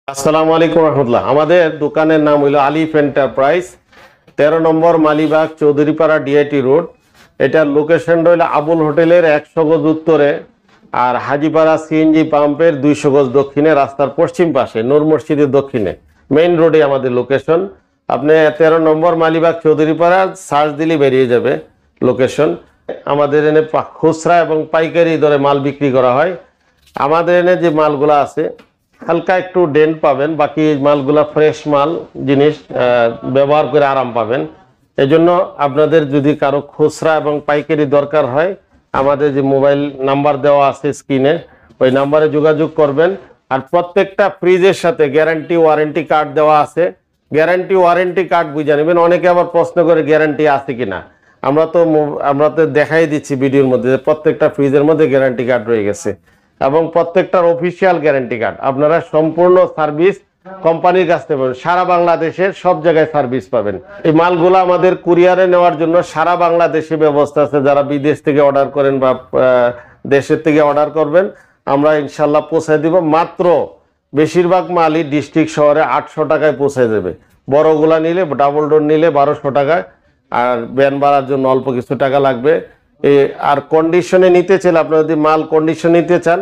আসসালামু আলাইকুম রহমতুল্লাহ। আমাদের দোকানের নাম হইল আলিফ এন্টারপ্রাইজ, 13 নম্বর মালিবাগ চৌধুরীপাড়া ডিআইটি রোড। এটার লোকেশন হইল আবুল হোটেলের 100 গজ উত্তরে আর হাজিপাড়া সিএনজি পাম্পের 200 গজ দক্ষিণে, রাস্তার পশ্চিম পাশে নূর মসজিদের দক্ষিণে মেইন রোডে আমাদের লোকেশন। আপনি 13 নম্বর মালিবাগ চৌধুরীপাড়া সার্চ দিলে বেরিয়ে যাবে লোকেশন। আমাদের এনে খুচরা এবং পাইকারি দরে মাল বিক্রি করা হয়। আমাদের এনে যে মালগুলা আছে হালকা একটু ডেন্ট পাবেন, বাকি মালগুলা ফ্রেশ মাল জিনিস, ব্যবহার করে আরাম পাবেন। এই জন্য আপনাদের যদি কারো খুচরা এবং পাইকারি দরকার হয়, আমাদের যে মোবাইল নাম্বার দেওয়া আছে স্ক্রিনে, ওই নাম্বারে যোগাযোগ করবেন। আর প্রত্যেকটা ফ্রিজের সাথে গ্যারান্টি ওয়ারেন্টি কার্ড দেওয়া আছে। গ্যারান্টি ওয়ারেন্টি কার্ড বুঝে নেবেন। অনেকে আবার প্রশ্ন করে গ্যারান্টি আছে কিনা। আমরা তো দেখাই দিচ্ছি ভিডিওর মধ্যে যে প্রত্যেকটা ফ্রিজের মধ্যে গ্যারান্টি কার্ড রয়ে গেছে এবং প্রত্যেকটার অফিসিয়াল গ্যারান্টি কার্ড। আপনারা সম্পূর্ণ সার্ভিস কোম্পানির কাছ থেকে পাবেন, সারা বাংলাদেশের সব জায়গায় সার্ভিস পাবেন। এই মালগুলো আমাদের কুরিয়ারে নেওয়ার জন্য সারা বাংলাদেশে ব্যবস্থা আছে। যারা বিদেশ থেকে অর্ডার করেন বা দেশের থেকে অর্ডার করবেন, আমরা ইনশাল্লাহ পৌঁছে দিব। মাত্র বেশিরভাগ মালই ডিস্ট্রিক্ট শহরে 800 টাকায় পৌঁছে যাবে। বড়গুলা নিলে, ডাবল ডোর নিলে 1200 টাকায়, আর ভ্যান ভাড়ার জন্য অল্প কিছু টাকা লাগবে। আর কন্ডিশনে নিতে চাইলে, আপনারা যদি মাল কন্ডিশন নিতে চান,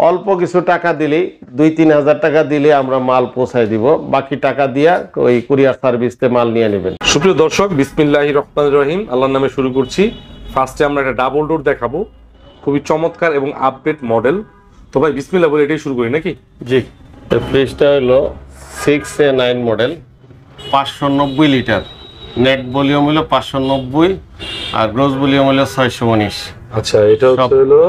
অল্প কিছু টাকা দিলেই 2-3 হাজার টাকা দিলে আমরা মাল পৌঁছায় দিব। বাকি টাকা দিয়া ওই কুরিয়ার সার্ভিসতে মাল নিয়ে নেবেন। সুপ্রিয় দর্শক, বিসমিল্লাহির রহমানির রহিম, আল্লাহর নামে শুরু করছি। ফার্স্টে আমরা একটা ডাবল ডোর দেখাবো, খুবই চমৎকার এবং আপডেট মডেল। তো ভাই বিসমিল্লাহ বলে এটাই শুরু করি নাকি? জি, ফ্রিজটা হলো 6A9 model, 590 litre. Net volume হলো 590 আর গ্রস ভলিউম হলো 619। আচ্ছা, এটা হলো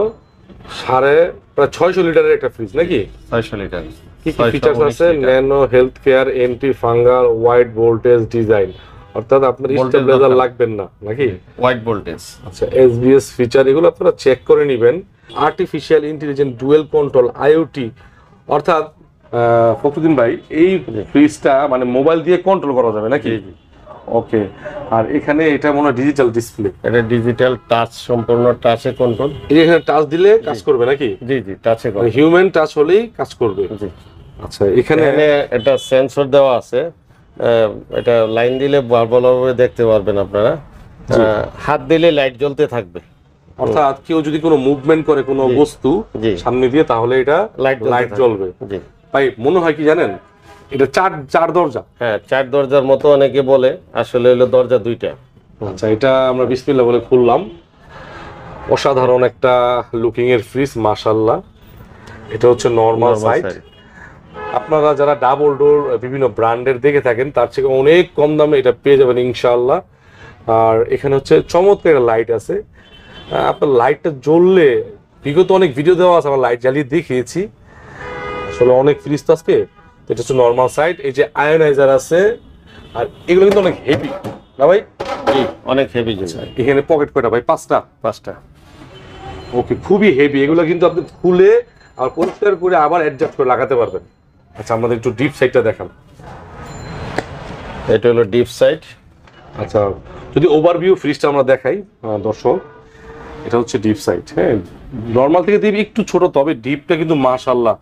প্রায় 600 লিটারের একটা ফ্রিজ নাকি? 600 লিটার। কি কি ফিচারস আছে? Nano health care, anti fungal, wide voltage design, অর্থাৎ আপনার স্টেবিলাইজার লাগবেন না নাকি? Wide voltage. আচ্ছা, এসবিএস ফিচার, এগুলো আপনারা চেক করে নেবেন। Artificial intelligent dual control IoT, অর্থাৎ ফখরুদ্দিন ভাই এই ফ্রিজটা মানে মোবাইল দিয়ে কন্ট্রোল করা যাবে নাকি? ওকে। আর এখানে এটা মনে হয় ডিজিটাল ডিসপ্লে। এটা ডিজিটাল টাচ, সম্পূর্ণ টাচে কন্ট্রোল। এই এখানে টাচ দিলে কাজ করবে নাকি? জি জি, টাচে কন্ট্রোল। হিউম্যান টাচ হলেই কাজ করবে। জি। আচ্ছা, এখানে এটা সেন্সর দেওয়া আছে। এটা লাইন দিলে ভালোভাবে দেখতে পারবেন আপনারা। হাত দিলে লাইট জ্বলতে থাকবে। অর্থাৎ কেউ যদি কোনো মুভমেন্ট করে কোনো বস্তু সামনে দিয়ে, তাহলে এটা লাইট জ্বলবে। জি ভাই, মনে হয় কি জানেন, এটা চার দরজা। হ্যাঁ, 4 দরজার মতো অনেকে বলে, আসলে হলো দরজা 2টা। আচ্ছা, এটা আমরা বিসমিল্লাহ বলে খুললাম। অসাধারণ একটা লুকিং এর ফ্রিজ, মাশাআল্লাহ। এটা হচ্ছে নরমাল সাইজ। আপনারা যারা ডাবল ডোর বিভিন্ন ব্র্যান্ডের দেখে থাকেন, তার থেকে অনেক কম দামে এটা পেয়ে যাবেন ইনশাআল্লাহ। আর এখানে হচ্ছে চমৎকার লাইট আছে। আপনার লাইটটা জ্বললে, বিগত অনেক ভিডিও দেওয়া আছে, আমার লাইট জ্বালিয়ে দেখিয়েছি। আসলে অনেক ফ্রিজ তো আজকে, এটা হচ্ছে নরমাল সাইড। এই যে আয়োনাইজার আছে, আর এগুলো কিন্তু অনেক হেভি না ভাই? জি, অনেক হেভি জিনিস। এখানে পকেট কয়টা ভাই? 5টা। ওকে, খুবই হেভি। এগুলো কিন্তু আপনি খুলে আর পরিষ্কার করে আবার অ্যাডজাস্ট করে লাগাতে পারবেন। আচ্ছা, আমাদের একটু ডিপ সাইডটা দেখান। এটা হলো ডিপ সাইড। আচ্ছা, যদি ওভারভিউ ফ্রিজটা আমরা দেখাই দর্শক, এটা হচ্ছে ডিপ সাইড। হ্যাঁ, নর্মাল থেকে ডিপ একটু ছোট, তবে ডিপটা কিন্তু মাশাআল্লাহ।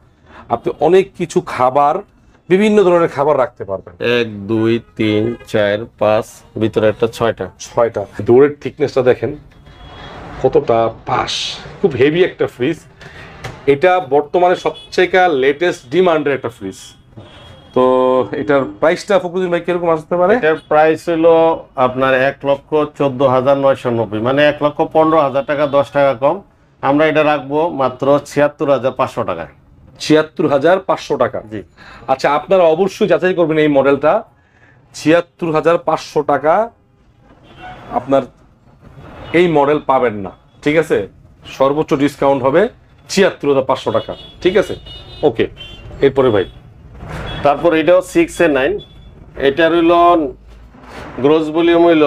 আপনি অনেক কিছু খাবার, বিভিন্ন ধরনের খাবার রাখতে পারবেন। 1 2 3 4 5, ভিতরে একটা 6টা। ডোরের থিকনেসটা দেখেন কতটা পাশ, খুব হেভি একটা ফ্রিজ। এটা বর্তমানে সবচেয়ে লেটেস্ট ডিমান্ডের একটা ফ্রিজ। তো এটার প্রাইসটা ফখরুদ্দিন ভাই কিরকম আসতে পারে? এটার প্রাইস হলো আপনার 1,14,990, মানে 1,15,000 টাকা, 10 টাকা কম। আমরা এটা রাখবো মাত্র 76,500 টাকায়। 76,500 টাকা। জি। আচ্ছা, আপনারা অবশ্যই যাচাই করবেন এই মডেলটা। 76,500 টাকা আপনার এই মডেল পাবেন না, ঠিক আছে? সর্বোচ্চ ডিসকাউন্ট হবে 76,500 টাকা, ঠিক আছে? ওকে, এরপরে ভাই, তারপর এটাও 6A9। এটার হইল গ্রোস ভলিউম হইল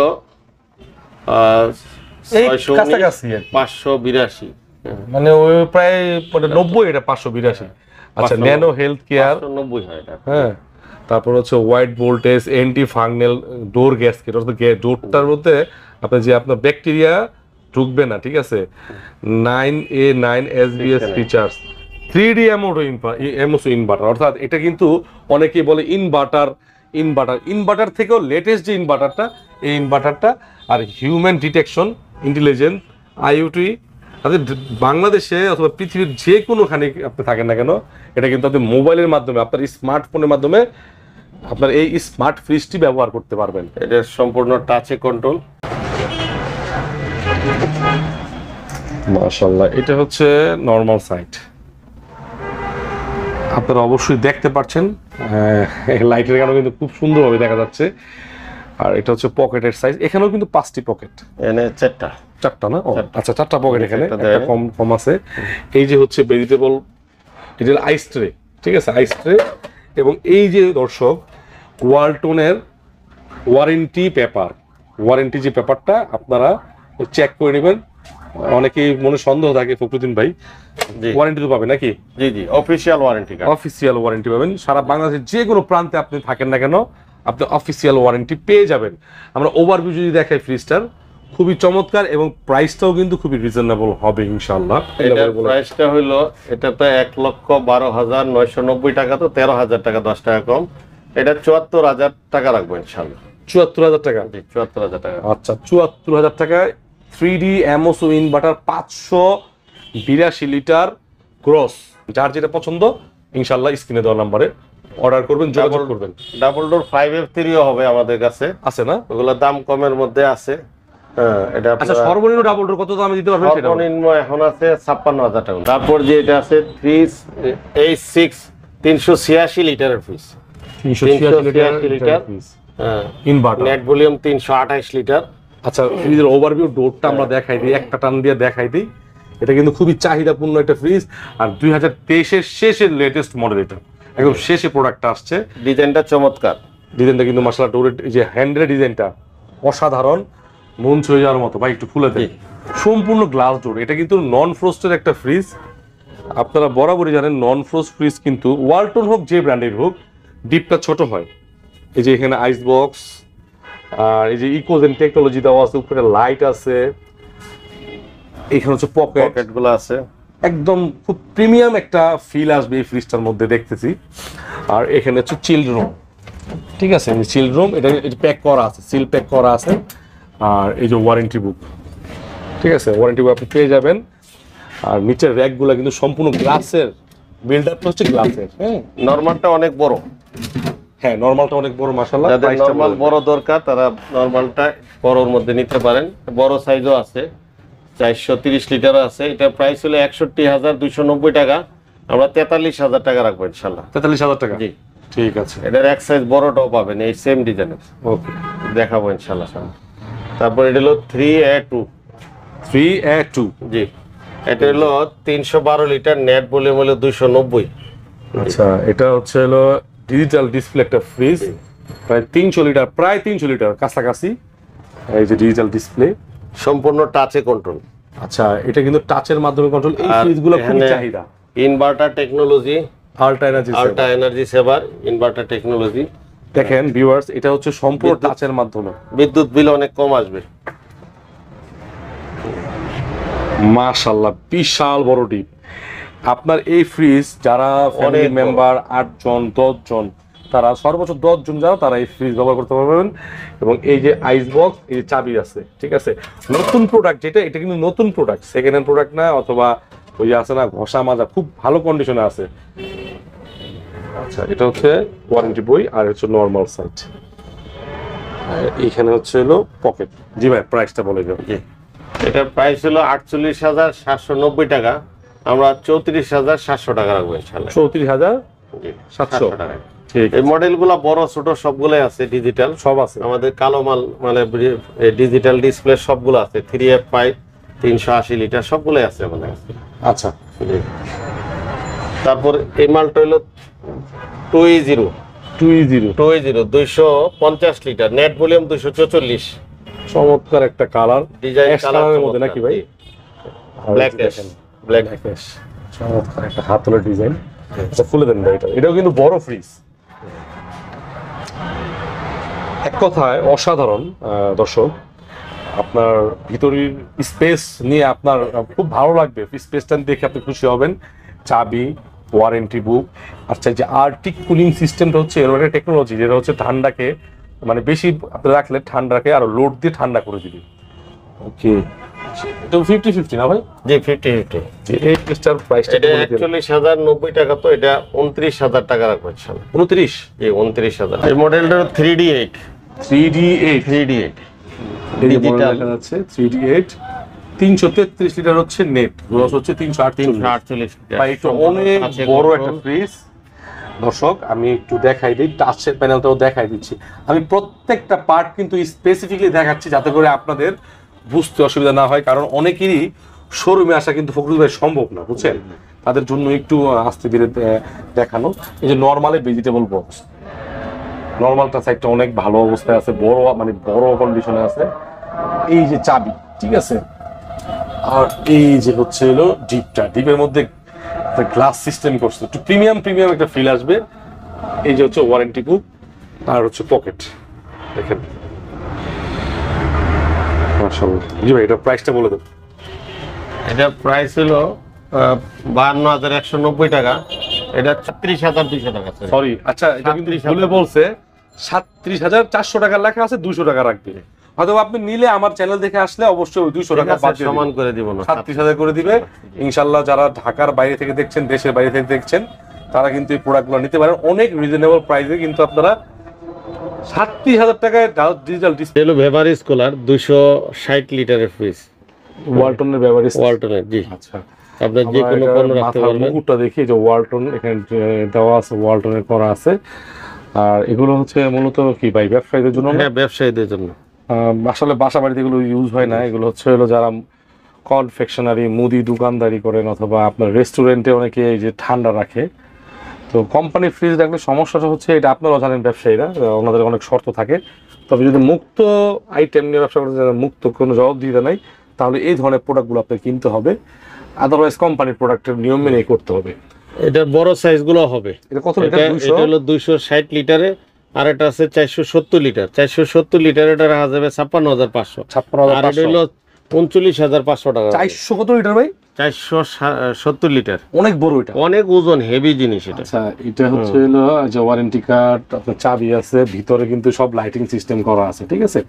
582, মানে ওই প্রায় 90, এটা 582। আচ্ছা, ন্যানো হেলথ কেয়ার 90 হয় এটা। হ্যাঁ, তারপর হচ্ছে ওয়াইড ভোল্টেজ, এন্টি ফাঙ্গাল, ডোর গ্যাসকেট, অর্থাৎ ডোরটার মধ্যে আপনার যে আপনার ব্যাকটেরিয়া ঢুকবে না, ঠিক আছে? 9A9 SBS features, 3D MOC inverter, অর্থাৎ এটা কিন্তু অনেকেই বলে ইনভার্টার থেকেও লেটেস্ট যে ইনভার্টারটা, এই ইনভার্টারটা আর হিউম্যান ডিটেকশন ইন্টেলিজেন্স আইওটি, বাংলাদেশে অথবা পৃথিবীর যে কোনোখানে আপনি থাকেন না কেন, এটা কিন্তু আপনি মোবাইলের মাধ্যমে, আপনার স্মার্টফোনের মাধ্যমে আপনার এই স্মার্ট ফ্রিজটি ব্যবহার করতে পারবেন। এটা সম্পূর্ণ টাচে কন্ট্রোল। মাশাআল্লাহ, এটা হচ্ছে নরমাল সাইড, আপনারা অবশ্যই দেখতে পাচ্ছেন, লাইটের কারণে কিন্তু খুব সুন্দরভাবে দেখা যাচ্ছে। আর এটা হচ্ছে পকেটের সাইজ, এখানেও কিন্তু 5টি পকেট, এখানে চারটা না? আচ্ছা, 4টা পকেট, এখানে একটা কম আছে। এই যে হচ্ছে ভেজিটেবল, এটা আইস ট্রে, ঠিক আছে, আইস ট্রে। এবং এই যে দর্শক, ওয়ালটনের ওয়ারেন্টি যে পেপারটা আপনারা চেক করে নেবেন। অনেকেই মনে সন্দেহ থাকে ফখরুদ্দিন ভাই, ওয়ারেন্টি তো পাবেন নাকি? জি জি, অফিসিয়াল ওয়ারেন্টি পাবেন। সারা বাংলাদেশের যে কোনো প্রান্তে আপনি থাকেন না কেন, আপনি অফিসিয়াল ওয়ারেন্টি পেয়ে যাবেন। আমরা ওভারভিউ যদি দেখাই ফ্রিজটার, খুবই চমৎকার এবং প্রাইসটাও কিন্তু খুবই রিজনেবল হবে ইনশাআল্লাহ। এটার প্রাইসটা হলো, এটা তো 1,12,990 টাকা, তো 13,000 টাকা 10 টাকা কম। এটা 74,000 টাকা রাখবো ইনশাআল্লাহ। 74,000 টাকা? জি, 74,000 টাকা। আচ্ছা, 74,000 টাকায় 3D MOC inverter 582 litre gross. যার যেটা পছন্দ ইনশাআল্লাহ স্ক্রিনে দেওয়া নম্বরে অর্ডার করবেন, যোগাযোগ করবেন। ডাবল ডোর 5F3 হবে আমাদের কাছে, আছে না? ওগুলো দাম কমের মধ্যে আছে। হ্যাঁ, এটা আচ্ছা, সর্বনিম্ন ডাবল ডোর কত দামে দিতে পারবেন? সর্বনিম্ন এখন আছে 56,000 টাকা। তারপর যে এটা আছে 386 386 লিটারের ফ্রিজ, 386 লিটার হ্যাঁ, ইনভার্টার, নেট ভলিউম 328 লিটার। আচ্ছা, ফ্রিজের ওভারভিউ ডোরটা আমরা দেখাই দিই, একটা টান দিয়ে দেখাই দিই। এটা কিন্তু খুবই চাহিদাপূর্ণ একটা ফ্রিজ, আর 2023 এর শেষের লেটেস্ট মডেল, এটা একদম শেষে প্রোডাক্টটা আসছে। ডিজাইনটা চমৎকার, ডিজাইনটা কিন্তু মাশাআল্লাহ, ডোরের যে হ্যান্ডেলের ডিজাইনটা অসাধারণ, মন ছুঁয়ে যাওয়ার মতো। ভাই একটু খুলে দেন। সম্পূর্ণ গ্লাস ডোর, এটা কিন্তু নন ফ্রস্টের একটা ফ্রিজ। আপনারা বরাবরই জানেন নন ফ্রস্ট ফ্রিজ কিন্তু ওয়ালটন হোক যে ব্র্যান্ডের হোক, ডিপটা ছোট হয়। এই যে এখানে আইস বক্স, আর এই যে ইকোজেন টেকনোলজি দেওয়া আছে, উপরে লাইট আছে, এখানে হচ্ছে পকেটগুলো আছে, একদম খুব প্রিমিয়াম একটা ফিল আসবে এই ফ্রিজটার মধ্যে দেখতেছি। আর এখানে হচ্ছে চিল্ড রুম, ঠিক আছে, চিল্ড রুম, এটা প্যাক করা আছে, সিল প্যাক করা আছে। আর এই যে ওয়ারেন্টি বুক, ঠিক আছে, ওয়ারেন্টি বুক আপনি পেয়ে যাবেন। আর নিচের র্যাকগুলো কিন্তু সম্পূর্ণ গ্লাসের, বিল্ডআপটা হচ্ছে গ্লাসের। হ্যাঁ, নরমালটা অনেক বড়। হ্যাঁ, নরমালটা অনেক বড় মাশাআল্লাহ। যাদের নরমাল বড় দরকার তারা নরমালটা বড়র মধ্যে নিতে পারেন। বড় সাইজও আছে, 430 লিটার আছে। এটা প্রাইস হলো 61,290 টাকা, আমরা 43,000 টাকা রাখবো ইনশাআল্লাহ। 43,000 টাকা? জি, ঠিক আছে। এটার এক সাইজ বড়টাও পাবেন, এই সেম ডিজাইনের। ওকে, দেখাবো ইনশাআল্লাহ। তারপর এটা হলো 3A2। জি, এটা হলো 312 লিটার, নেট ভলিউম হলো 290। আচ্ছা, এটা হচ্ছে হলো ডিজিটাল ডিসপ্লে একটা ফ্রিজ, প্রায় 300 লিটার কাছাকাছি। এই যে ডিজিটাল ডিসপ্লে, সম্পূর্ণ টাচে কন্ট্রোল। আচ্ছা, এটা কিন্তু টাচের মাধ্যমে কন্ট্রোল। এই ফ্রিজগুলো খুব চাহিদা। Inverter technology, ultra energy saver inverter technology. দেখেন ভিউয়ার্স, এটা হচ্ছে সম্পূর্ণ টাচের মাধ্যমে, বিদ্যুৎ বিল অনেক কম আসবে। মাশাআল্লাহ, বিশাল বড় ডিপ। আপনার এই ফ্রিজ যারা ফ্যামিলি মেম্বার 8 জন 10 জন, তারা সর্বোচ্চ 10 জন যারা, তারা এই ফ্রিজ ব্যবহার করতে পারবেন। এবং এই যে আইস বক্স, এই যে চাবি আছে, ঠিক আছে, নতুন প্রোডাক্ট যেটা, এটা কিন্তু নতুন প্রোডাক্ট, সেকেন্ড হ্যান্ড প্রোডাক্ট না, অথবা ওই যে আছে না ঘষা মাজা, খুব ভালো কন্ডিশনে আছে। আচ্ছা, এটা হচ্ছে ওয়ারেন্টি বই, আর হচ্ছে নরমাল সাইড। এইখানে হচ্ছে হলো পকেট। জি ভাই, প্রাইসটা বলে দেব। এটার প্রাইস হলো 48,790 টাকা, আমরা 34,700 টাকা রাখবো ইনশাআল্লাহ। 34,700 টাকা। ঠিক, এই মডেলগুলো বড় ছোট সবগুলাই আছে, ডিজিটাল সব আছে আমাদের। কালো মাল মানে ডিজিটাল ডিসপ্লে সবগুলো আছে, 3F5 380 লিটার সবগুলাই আছে আমাদের কাছে। আচ্ছা, তারপর এই মালটা হলো 2E0 250 লিটার, নেট ভলিউম 244। চমৎকার একটা কালার, ডিজাইন কালারের মধ্যে নাকি ভাই? ব্ল্যাক অ্যাশ, চমৎকার একটা হাতলের ডিজাইন। এটা খুলে দেন ভাই। এটাও কিন্তু বড় ফ্রিজ, এক কথায় অসাধারণ। দর্শক, আপনার ভিতরের স্পেস নিয়ে আপনার খুব ভালো লাগবে, স্পেসটা দেখে আপনি খুশি হবেন। চাবি, ওয়ারেন্টি বুক। আচ্ছা, যে আর্টিক কুলিং সিস্টেমটা হচ্ছে এর একটা টেকনোলজি, যেটা হচ্ছে ঠান্ডাকে মানে বেশি আপনি রাখলে ঠান্ডাকে আরো লোড দিয়ে ঠান্ডা করে দিবে। ওকে, এটা 50-50 না ভাই? জি 50-50। এই পিসটার প্রাইসটা এটা 41,090 টাকা, তো এটা 29,000 টাকা রাখবেন ইনশাআল্লাহ। 29? জি 29,000। এই মডেলটা 3D8। 3D8 এই মডেল দেখা যাচ্ছে 3D8। 333 লিটার হচ্ছে নেট, গ্রস হচ্ছে 348 লিটার। ভাই এটা অনেক বড় একটা ফ্রিজ। দর্শক আমি একটু দেখাই দিই, টাচের প্যানেলটাও দেখাই দিচ্ছি। আমি প্রত্যেকটা পার্ট কিন্তু স্পেসিফিকলি দেখাচ্ছি যাতে করে আপনাদের বুঝতে অসুবিধা না হয়, কারণ অনেকেরই শোরুমে আসা কিন্তু ফখরুল ভাই সম্ভব না, বুঝছেন? তাদের জন্য একটু আস্তে ধীরে দেখানো। এই যে নর্মালে ভেজিটেবল বক্স, নর্মালটা সাইডটা অনেক ভালো অবস্থায় আছে, বড় মানে বড় কন্ডিশনে আছে। এই যে চাবি, ঠিক আছে, আর এই যে হচ্ছে হলো ডিপের মধ্যে গ্লাস সিস্টেম করছে, একটু প্রিমিয়াম একটা ফিল আসবে। এই যে হচ্ছে ওয়ারেন্টি বুক আর হচ্ছে পকেট, দেখেন মাশাআল্লাহ। জি ভাই, এটা প্রাইসটা বলে দেন। এটা প্রাইস হলো 52,190 টাকা। এটা 36,200 টাকা। সরি, আচ্ছা এটা কিন্তু ভুলে বলছে 37,400 টাকা লেখা আছে, 200 টাকা রাখবে। হয়তো আপনি নিলে আমার চ্যানেল দেখে আসলে অবশ্যই 200 টাকা বাদ দিয়ে সমান করে দিব না, 37,000 করে দিবে ইনশাআল্লাহ। যারা ঢাকার বাইরে থেকে দেখছেন, দেশের বাইরে থেকে দেখছেন, তারা কিন্তু এই প্রোডাক্টগুলো নিতে পারেন অনেক রিজনেবল প্রাইসে। কিন্তু আপনারা 37,000 টাকায় ডিজিটাল ডিসপ্লে। হলো বেভারেজ কুলার 260 লিটারের ফ্রিজ, ওয়ালটনের বেভারেজ। ওয়ালটনের, জি। আচ্ছা, আপনার যে কোনো পণ্য রাখতে পারবেন। মুকুটটা দেখি, যে ওয়ালটন এখানে দেওয়া আছে, ওয়ালটনের করা আছে। আর এগুলো হচ্ছে মূলত কি ভাই, ব্যবসায়ীদের জন্য? হ্যাঁ, ব্যবসায়ীদের জন্য। আসলে বাসা বাড়িতে এগুলো ইউজ হয় না, এগুলো হচ্ছে হলো যারা কনফেকশনারি মুদি দোকানদারি করেন, অথবা আপনার রেস্টুরেন্টে অনেকে এই যে ঠান্ডা রাখে। তো কোম্পানির ফ্রিজ রাখলে সমস্যাটা হচ্ছে এটা, আপনারাও জানেন ব্যবসায়ীরা, ওনাদের অনেক শর্ত থাকে। তবে যদি মুক্ত আইটেম নিয়ে ব্যবসা করতে চান, মুক্ত কোনো জবাবদিহিতা নাই, তাহলে এই ধরনের প্রোডাক্টগুলো আপনাকে কিনতে হবে। আদারওয়াইজ কোম্পানির প্রোডাক্টের নিয়ম মেনে করতে হবে। এটার বড় সাইজগুলো হবে। এটা কত লিটার? এটা হলো 260 লিটারে, আর এটা আছে 470 লিটার। 470 লিটার এটা রাখা যাবে 56,500। আর এটা হলো 39,500 টাকা। 400 কত লিটার ভাই? 470 লিটার। অনেক বড়, এটা অনেক ওজন, হেভি জিনিস এটা। আচ্ছা, এটা হচ্ছে হলো যে ওয়ারেন্টি কার্ড, আপনার চাবি আছে, ভিতরে কিন্তু সব লাইটিং সিস্টেম করা আছে, ঠিক আছে,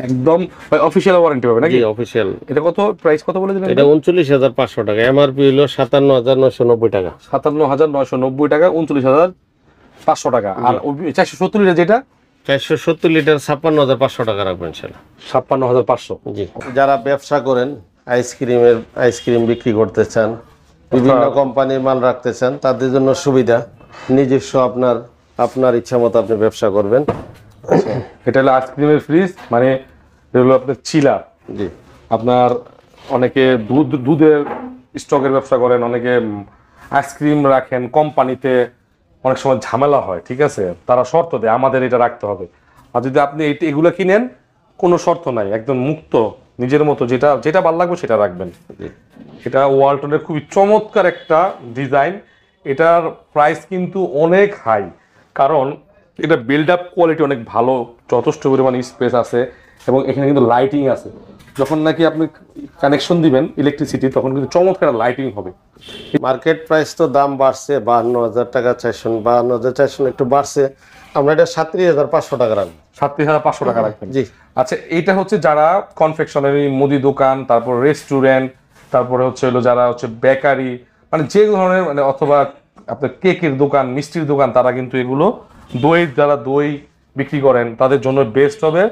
একদম ভাই অফিশিয়াল ওয়ারেন্টি হবে নাকি? অফিশিয়াল। এটা কত প্রাইস, কত বলে দিলেন? এটা 39,500 টাকা। এমআরপি হলো 57,990 টাকা। 57,990 টাকা, 39,500 টাকা। আর 470 লিটার যেটা, 470 লিটার 56,500 টাকা রাখবেন ইনশাআল্লাহ। 56,500। জি। যারা ব্যবসা করেন, আইসক্রিম বিক্রি করতে চান, বিভিন্ন কোম্পানির মাল রাখতে চান, তাদের জন্য সুবিধা, নিজস্ব আপনার ইচ্ছা মতো আপনি ব্যবসা করবেন। এটা হলো আইসক্রিমের ফ্রিজ, মানে এটা হলো আপনার চিলার। জি। আপনার অনেকে দুধের স্টকের ব্যবসা করেন, অনেকে আইসক্রিম রাখেন, কোম্পানিতে অনেক সময় ঝামেলা হয়, ঠিক আছে, তারা শর্ত দেয় আমাদের এটা রাখতে হবে। আর যদি আপনি এগুলো কিনেন, কোনো শর্ত নাই, একদম মুক্ত, নিজের মতো যেটা ভালো লাগবে সেটা রাখবেন। এটা ওয়ালটনের খুবই চমৎকার একটা ডিজাইন। এটার প্রাইস কিন্তু অনেক হাই, কারণ এটা বিল্ড আপ কোয়ালিটি অনেক ভালো, যথেষ্ট পরিমাণ স্পেস আছে, এবং এখানে কিন্তু লাইটিং আছে। যখন নাকি আপনি কানেকশন দিবেন ইলেকট্রিসিটি, তখন কিন্তু চমৎকার লাইটিং হবে। মার্কেট প্রাইস তো দাম বাড়ছে, 52,000 টাকা, 52,400 একটু বাড়ছে। আমরা এটা 37,500 টাকা রাখবো। 37,500 টাকা রাখবেন? জি। আচ্ছা, এইটা হচ্ছে যারা কনফেকশনারি, মুদি দোকান, তারপর রেস্টুরেন্ট, তারপরে হচ্ছে হলো যারা হচ্ছে বেকারি, মানে যে ধরনের, মানে অথবা আপনার কেকের দোকান, মিষ্টির দোকান, তারা কিন্তু এগুলো যারা দই বিক্রি করেন, তাদের জন্য বেস্ট হবে।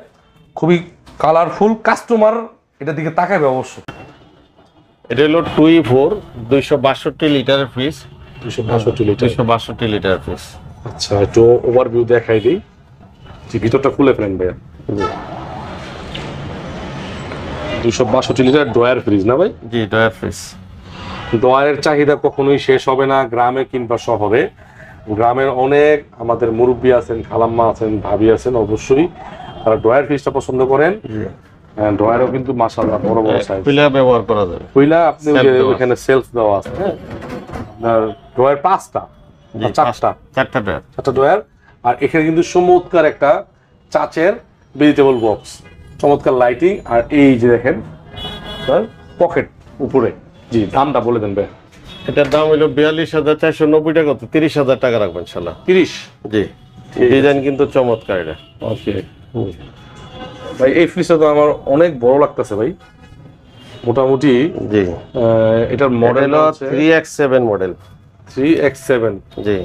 খুবই কালারফুল, কাস্টমার এটার দিকে তাকাবে অবশ্যই। এটা হলো 2E4 262 লিটারের ফ্রিজ। 262 লিটারের ফ্রিজ। আচ্ছা, একটু ওভারভিউ দেখাই দিই, যে ভিতরটা খুলে ফেলেন ভাইয়া। 262 লিটার ড্রয়ার ফ্রিজ না ভাই? জি, ড্রয়ার ফ্রিজ। ড্রয়ারের চাহিদা কখনোই শেষ হবে না, গ্রামে কিংবা শহরে। গ্রামের অনেক আমাদের মুরব্বী আছেন, খালাম্মা আছেন, ভাবি আছেন, অবশ্যই তারা ড্রয়ার ফ্রিজটা পছন্দ করেন। ড্রয়ারও কিন্তু মাশাআল্লাহ বড় বড় সাইজ, পয়লা ব্যবহার করা যাবে। পয়লা আপনি ওখানে সেলফ দেওয়া আছে, হ্যাঁ, আপনার ড্রয়ার 5টা, 4টা ড্রয়ার। আর এখানে কিন্তু চমৎকার একটা চাচের ভেজিটেবল বক্স, চমৎকার লাইটিং, আর এই যে দেখেন পকেট উপরে। জি, দামটা বলে দেন ভাই। এটার দাম হলো 42,490 টাকা, তো 30,000 টাকা রাখবেন ইনশাআল্লাহ। 30? জি, ডিজাইন কিন্তু চমৎকার এটা। ওকে ভাই, এই ফ্রিজটা তো আমার অনেক বড় লাগতেছে ভাই, মোটামুটি। জি, এটার মডেল হলো আছে 3x7 মডেল। 3x7? জি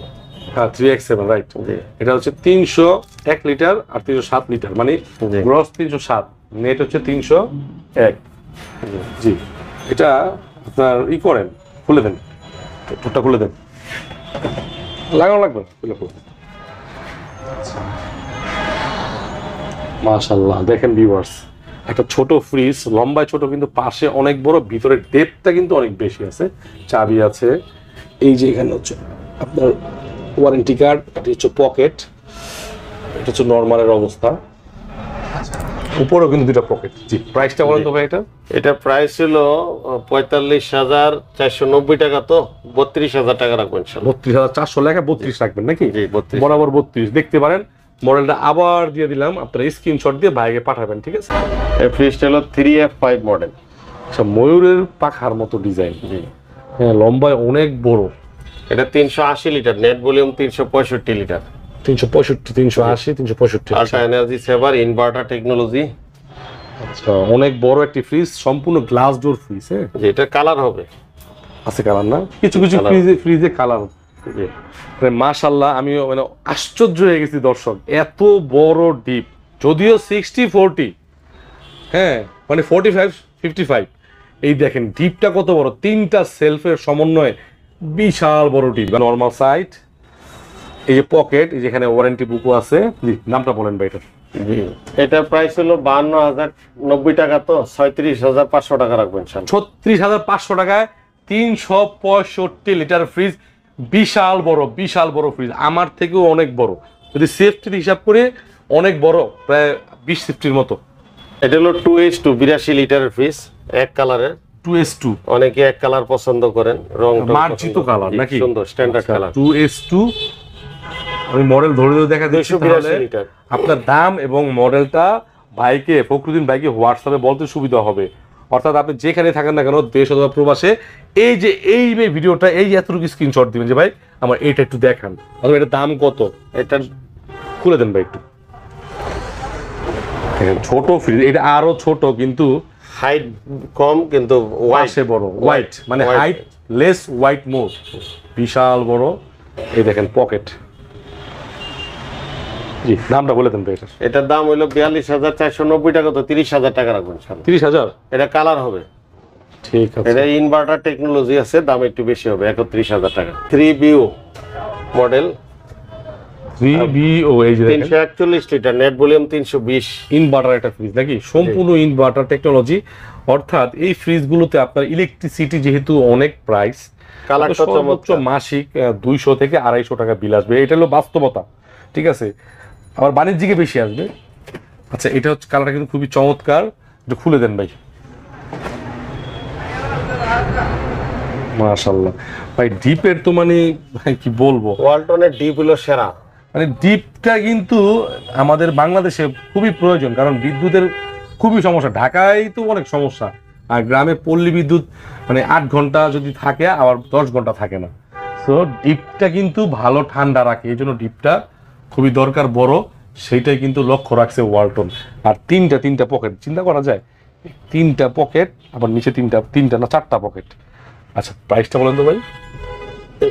হ্যাঁ, 3x7, রাইট। জি এটা হচ্ছে 301 লিটার আর 307 লিটার, মানে জি। গ্রস 307, নেট হচ্ছে 301। জি, এটা আপনার করেন, খুলে দেন, ঠোঁটটা খুলে দেন, লাগানো লাগবে, খুলে খুলে। মাশাআল্লাহ, দেখেন ভিউয়ার্স, একটা ছোট ফ্রিজ, লম্বায় ছোট কিন্তু পাশে অনেক বড়, ভিতরে ডেপথটা কিন্তু অনেক বেশি আছে। চাবি আছে, এই যে এখানে হচ্ছে আপনার ওয়ারেন্টি কার্ড, এটা হচ্ছে পকেট, এটা হচ্ছে নরমালের অবস্থা, উপরেও কিন্তু দুটো পকেট। জি, প্রাইসটা বলেন তো ভাই। এটা প্রাইস ছিল 45,490 টাকা, তো 32,000 টাকা রাখবেন ইনশাআল্লাহ। 32,400 লেখা 32 রাখবেন নাকি? জি, 32 বরাবর 32 দেখতে পারেন। মডেলটা আবার দিয়ে দিলাম, আপনারা স্ক্রিনশট দিয়ে ভাইকে পাঠাবেন, ঠিক আছে? এই ফ্রিজটা হলো 3F5 মডেল। আচ্ছা, ময়ূরের পাখার মতো ডিজাইন। জি, হ্যাঁ, লম্বায় অনেক বড়। এটা 380 litre, net volume 365 litre. 365, 380, 365। Ultra energy saver, inverter technology. আচ্ছা, অনেক বড় একটি ফ্রিজ, সম্পূর্ণ গ্লাস ডোর ফ্রিজ। হ্যাঁ, যে এটা কালার হবে, আছে কালার না? কিছু কিছু ফ্রিজে কালার। জি মাশাআল্লাহ, আমি মানে আশ্চর্য হয়ে গেছি দর্শক, এত বড় ডিপ, যদিও 60-40, হ্যাঁ মানে 45-55। এই দেখেন ডিপটা কত বড়, তিনটা সেলফের সমন্বয়ে বিশাল বড় ডিপ। নর্মাল সাইড, এই যে পকেট, এই যেখানে ওয়ারেন্টি বুকও আছে। জি, নামটা বলেন ভাই এটার। জি। এটা প্রাইস হলো 52,090 টাকা, তো 36,500 টাকা রাখবেন ইনশাআল্লাহ। 36,500 টাকায় 365 লিটার ফ্রিজ, বিশাল বড়, বিশাল বড় ফ্রিজ, আমার থেকেও অনেক বড়, যদি সেফটির হিসাব করে অনেক বড়, প্রায় 20 ফিফটির মতো। এটা হলো 2H2 82 লিটারের ফ্রিজ, এক কালারের। 2S2? অনেকে এক কালার পছন্দ করেন, রং মার্জিত কালার নাকি? সুন্দর স্ট্যান্ডার্ড কালার। 2S2, আমি মডেল ধরে ধরে দেখা দিচ্ছি। 282 লিটার। আপনার দাম এবং মডেলটা ভাইকে, ফখরুদ্দিন ভাইকে হোয়াটসঅ্যাপে বলতে সুবিধা হবে। অর্থাৎ আপনি যেখানে থাকেন না কেন, দেশ অথবা প্রবাসে, এই যে এই ভিডিওটা, এই এতটুকু স্ক্রিনশট দিবেন যে ভাই আমার এইটা একটু দেখান, অথবা এটার দাম কত, এটা খুলে দেন ভাই একটু। ছোট ফ্রিজ, এটা আরো ছোট, কিন্তু হাইট কম, কিন্তু ওয়াইটে বড়, হোয়াইট মানে হাইট লেস, হোয়াইট মোর, বিশাল বড়। এই দেখেন পকেট। জি, দামটা বলে দেন ভাই। এটার দাম হলো 42,490 টাকা, তো 30,000 টাকা রাখবেন ইনশাআল্লাহ। 30,000? এটা কালার হবে, ঠিক আছে। এটা ইনভার্টার টেকনোলজি আছে, দাম একটু বেশি হবে, 31,000 টাকা। 3BO মডেল, 3BO, এই যে 341 লিটার, নেট ভলিউম 320। ইনভার্টার একটা ফ্রিজ নাকি? সম্পূর্ণ ইনভার্টার টেকনোলজি। অর্থাৎ এই ফ্রিজগুলোতে আপনার ইলেকট্রিসিটি যেহেতু অনেক প্রাইস, কালারটা সর্বোচ্চ মাসিক 200 থেকে 250 টাকা বিল আসবে। এটা হলো বাস্তবতা, ঠিক আছে? আবার বাণিজ্যিকে বেশি আসবে। আচ্ছা, এটা হচ্ছে কালারটা কিন্তু খুবই চমৎকার, একটু খুলে দেন ভাই। মাশাআল্লাহ ভাই, ডিপের তো মানে কি বলবো, ওয়ালটনের ডিপ হলো সেরা। মানে ডিপটা কিন্তু আমাদের বাংলাদেশে খুবই প্রয়োজন, কারণ বিদ্যুতের খুবই সমস্যা। ঢাকায় তো অনেক সমস্যা, আর গ্রামে পল্লী বিদ্যুৎ মানে 8 ঘন্টা যদি থাকে, আবার 10 ঘন্টা থাকে না। সো ডিপটা কিন্তু ভালো ঠান্ডা রাখে, এই জন্য ডিপটা খুবই দরকার বড়, সেইটাই কিন্তু লক্ষ্য রাখছে ওয়ালটন। আর তিনটা পকেট, চিন্তা করা যায়, 3টা পকেট, আবার নিচে তিনটা না 4টা পকেট। আচ্ছা, প্রাইসটা বলেন তো ভাই।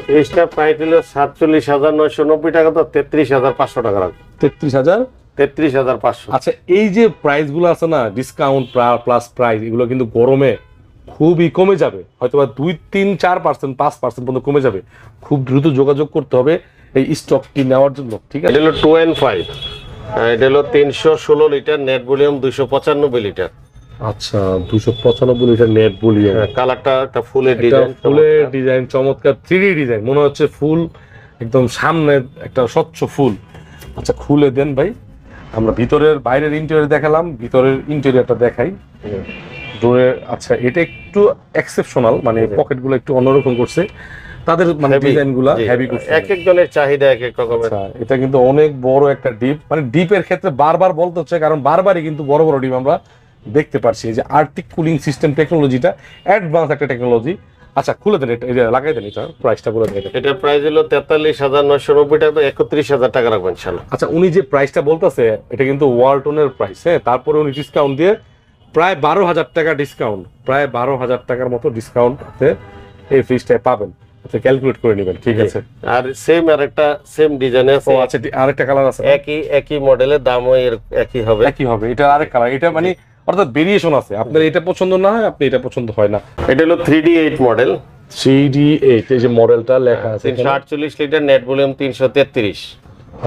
ফ্রিজটার প্রাইস হলো 47,990 টাকা, তো 33,500 টাকা রাখবেন। 33,000? 33,500। আচ্ছা, এই যে প্রাইস গুলো আছে না, ডিসকাউন্ট প্লাস প্রাইস, এগুলো কিন্তু গরমে খুবই কমে যাবে, হয়তো বা 2-3-4%, 5% পর্যন্ত কমে যাবে। খুব দ্রুত যোগাযোগ করতে হবে এই স্টকটি নেওয়ার জন্য, ঠিক আছে? এটা হলো 2N5, এটা হলো 316 লিটার, নেট ভলিউম 295 লিটার। আচ্ছা, 295 লিটার নেট ভলিউম। কালারটা একটা ফুলের ডিজাইন চমৎকার, 3D ডিজাইন, মনে হচ্ছে ফুল একদম সামনে একটা স্বচ্ছ ফুল। আচ্ছা, খুলে দেন ভাই। আমরা ভিতরের বাইরের ইন্টেরিয়র দেখালাম, ভিতরের ইন্টেরিয়রটা দেখাই। ডোরে, আচ্ছা এটা একটু এক্সেপশনাল, মানে পকেটগুলো একটু অন্যরকম করছে, তাদের মানে ডিজাইনগুলো হেভি করছে। এক একজনের চাহিদা এক এক রকমের। আচ্ছা, এটা কিন্তু অনেক বড় একটা ডিপ, মানে ডিপের ক্ষেত্রে বারবার বলতে হচ্ছে, কারণ বারবারই কিন্তু বড় বড় ডিপ আমরা দেখতে পাচ্ছি। এই যে আর্টিক কুলিং সিস্টেম টেকনোলজিটা অ্যাডভান্স একটা টেকনোলজি, আচ্ছা খুলে দেন, এটা লাগাই দেন, এটা প্রাইসটা বলে দেন। এটার প্রাইস হলো 43,990 টাকা, 31,000 টাকা রাখবো ইনশাআল্লাহ। আচ্ছা উনি যে প্রাইসটা বলতেছে এটা কিন্তু ওয়ালটনের প্রাইস, হ্যাঁ, তারপরে উনি ডিসকাউন্ট দিয়ে প্রায় 12,000 টাকা ডিসকাউন্ট, প্রায় 12,000 টাকার মতো ডিসকাউন্ট এই ফ্রিজটায় পাবেন। আচ্ছা ক্যালকুলেট করে নেবেন, ঠিক আছে। আর সেম আরেকটা সেম ডিজাইনে আছে। ও আচ্ছা আরেকটা কালার আছে, একই মডেলের দামও একই হবে। এটা আরেক কালার, এটা মানে অর্থাৎ ভেরিয়েশন আছে, আপনার এটা পছন্দ না হয় আপনি এটা পছন্দ হয় না। এটা হলো 3D8 মডেল, 3D8 এই যে মডেলটা লেখা আছে, 348 লিটার, নেট ভলিউম 333।